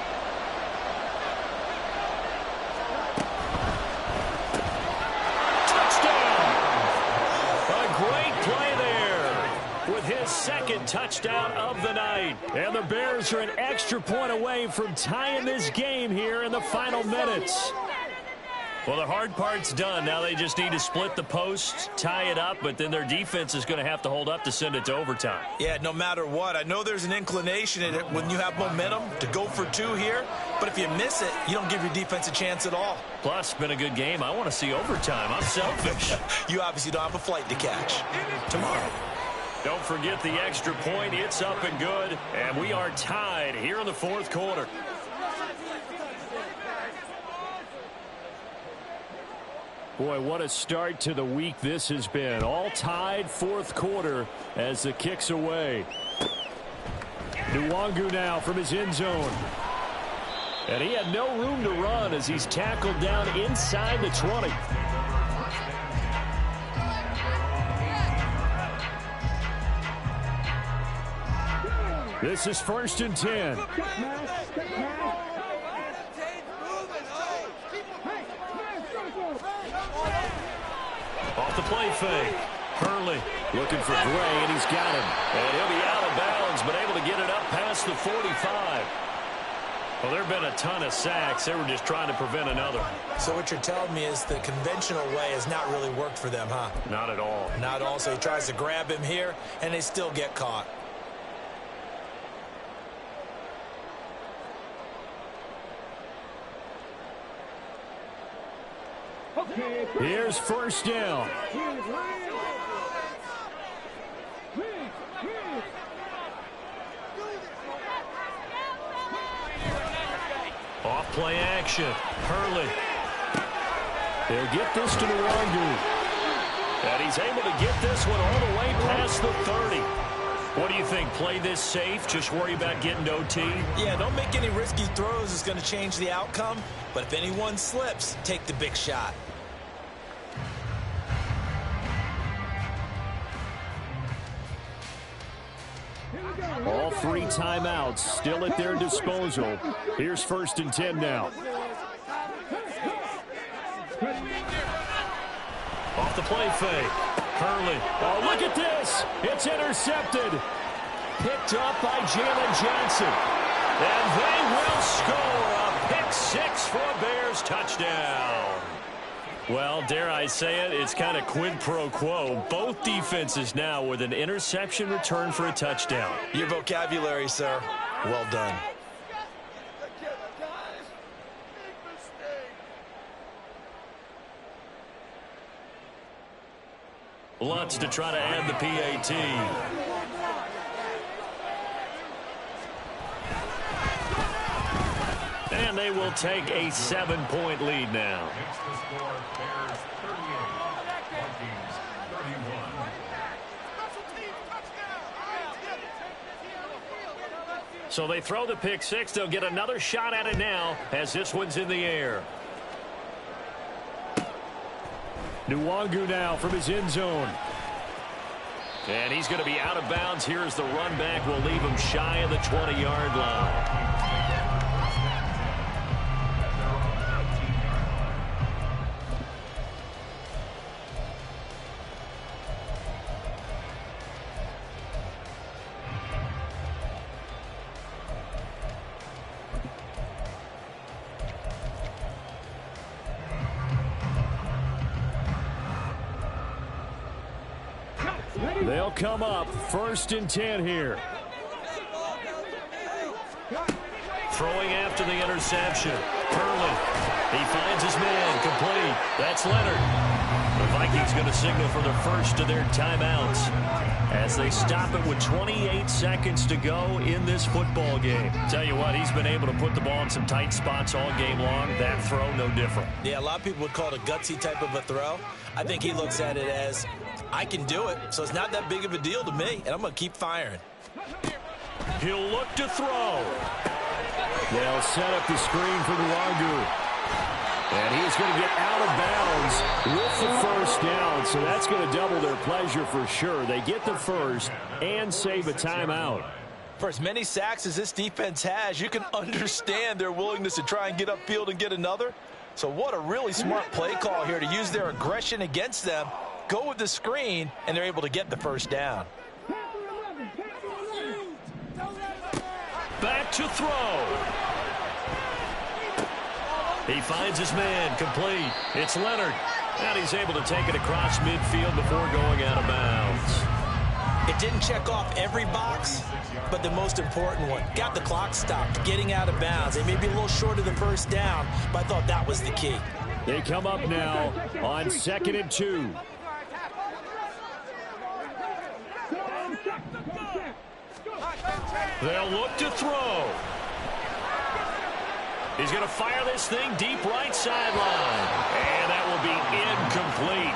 Second touchdown of the night. And the Bears are an extra point away from tying this game here in the final minutes. Well, the hard part's done. Now they just need to split the post, tie it up, but then their defense is going to have to hold up to send it to overtime. Yeah, no matter what. I know there's an inclination in it when you have momentum to go for 2 here, but if you miss it, you don't give your defense a chance at all. Plus, it's been a good game. I want to see overtime. I'm selfish. You obviously don't have a flight to catch. Tomorrow. Don't forget the extra point. It's up and good. And we are tied here in the 4th quarter. Boy, what a start to the week this has been. All tied 4th quarter as the kick's away. Nwangu now from his end zone. And he had no room to run as he's tackled down inside the 20. This is 1st and 10. Off the play fake. Hurley looking for Gray, and he's got him. And he'll be out of bounds, but able to get it up past the 45. Well, there have been a ton of sacks. They were just trying to prevent another. So what you're telling me is the conventional way has not really worked for them, huh? Not at all. Not at all. So he tries to grab him here, and they still get caught. Here's 1st down. Off play action. Hurley. They'll get this to Nwangu. And he's able to get this one all the way past the 30. What do you think? Play this safe? Just worry about getting to OT? Yeah, don't make any risky throws. It's going to change the outcome. But if anyone slips, take the big shot. All 3 timeouts still at their disposal. Here's 1st and 10 now. Off the play fake. Hurley. Oh, look at this. It's intercepted. Picked up by Jalen Johnson. And they will score a pick 6 for a Bears touchdown. Well, dare I say it, it's kind of quid pro quo. Both defenses now with an interception return for a touchdown. Your vocabulary, sir. Well done. Lutz to try to add the PAT. And they will take a 7-point lead now. So they throw the pick 6. They'll get another shot at it now as this one's in the air. Nwangu now from his end zone. And he's going to be out of bounds. Here's the run back. Will leave him shy of the 20-yard line. They'll come up 1st and 10 here. Throwing after the interception. Hurley. He finds his man. Complete. That's Leonard. The Vikings going to signal for the first of their timeouts as they stop it with 28 seconds to go in this football game. Tell you what, he's been able to put the ball in some tight spots all game long. That throw, no different. Yeah, a lot of people would call it a gutsy type of a throw. I think he looks at it as, I can do it, so it's not that big of a deal to me, and I'm going to keep firing. He'll look to throw. They'll set up the screen for Nwangu. And he's going to get out of bounds with the first down, so that's going to double their pleasure for sure. They get the first and save a timeout. For as many sacks as this defense has, you can understand their willingness to try and get upfield and get another. So what a really smart play call here to use their aggression against them, go with the screen, and they're able to get the first down. Back to throw. He finds his man, complete. It's Leonard. And he's able to take it across midfield before going out of bounds. It didn't check off every box, but the most important one. Got the clock stopped, getting out of bounds. They may be a little short of the first down, but I thought that was the key. They come up now on 2nd and 2. They'll look to throw. He's going to fire this thing deep right sideline. And that will be incomplete.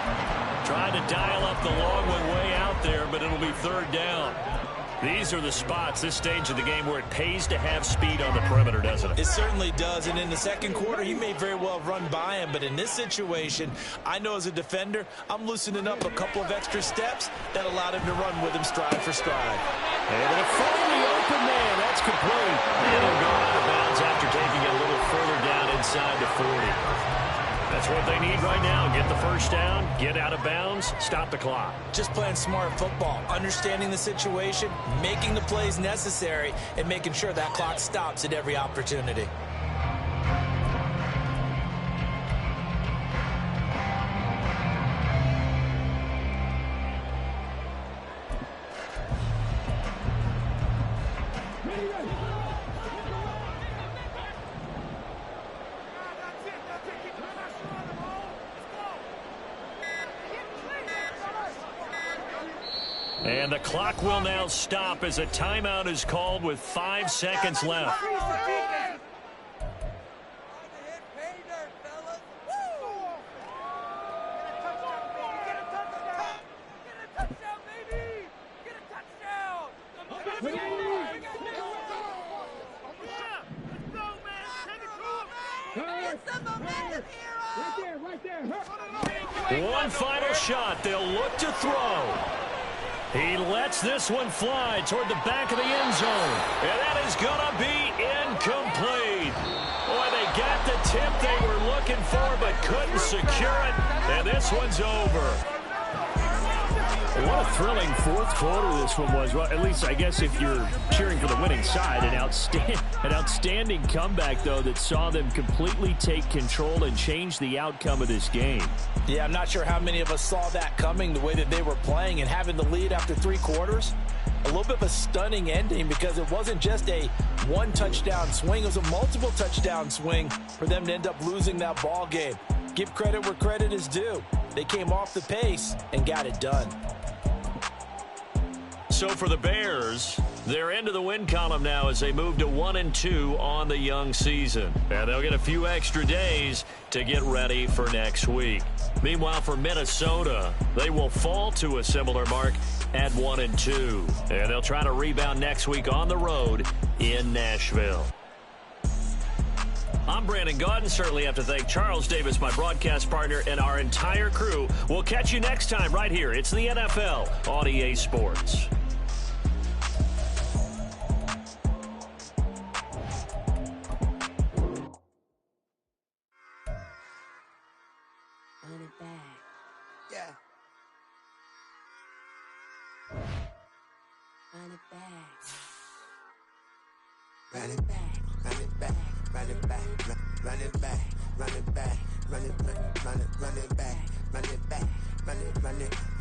Trying to dial up the long one way out there, but it'll be 3rd down. These are the spots, this stage of the game, where it pays to have speed on the perimeter, doesn't it? It certainly does, and in the second quarter, he may very well run by him, but in this situation, I know as a defender, I'm loosening up a couple of extra steps that allowed him to run with him stride for stride. Able to find the open man. That's complete. And he'll go out of bounds after taking it a little further down inside the 40. That's what they need right now. Get the first down, get out of bounds, stop the clock. Just playing smart football, understanding the situation, making the plays necessary, and making sure that clock stops at every opportunity. And the clock will now stop as a timeout is called with 5 seconds left. One final shot. They'll look to throw. He lets this one fly toward the back of the end zone. And that is going to be incomplete. Boy, they got the tip they were looking for but couldn't secure it. And this one's over. What a thrilling fourth quarter this one was. Well, at least I guess if you're cheering for the winning side, an outstanding comeback, though, that saw them completely take control and change the outcome of this game. Yeah, I'm not sure how many of us saw that coming, the way that they were playing and having the lead after 3 quarters. A little bit of a stunning ending because it wasn't just a one-touchdown swing. It was a multiple touchdown swing for them to end up losing that ball game. Give credit where credit is due. They came off the pace and got it done. So for the Bears, they're into the win column now as they move to 1-2 on the young season. And they'll get a few extra days to get ready for next week. Meanwhile, for Minnesota, they will fall to a similar mark at 1-2. And they'll try to rebound next week on the road in Nashville. I'm Brandon Gaudin. Certainly have to thank Charles Davis, my broadcast partner, and our entire crew. We'll catch you next time right here. It's the NFL on EA Sports. Run it back. Yeah. Run it back. Run it back. Run it back. Run it back. Run it back. Run it back. Run it back. Run it back. Run it back. Run it.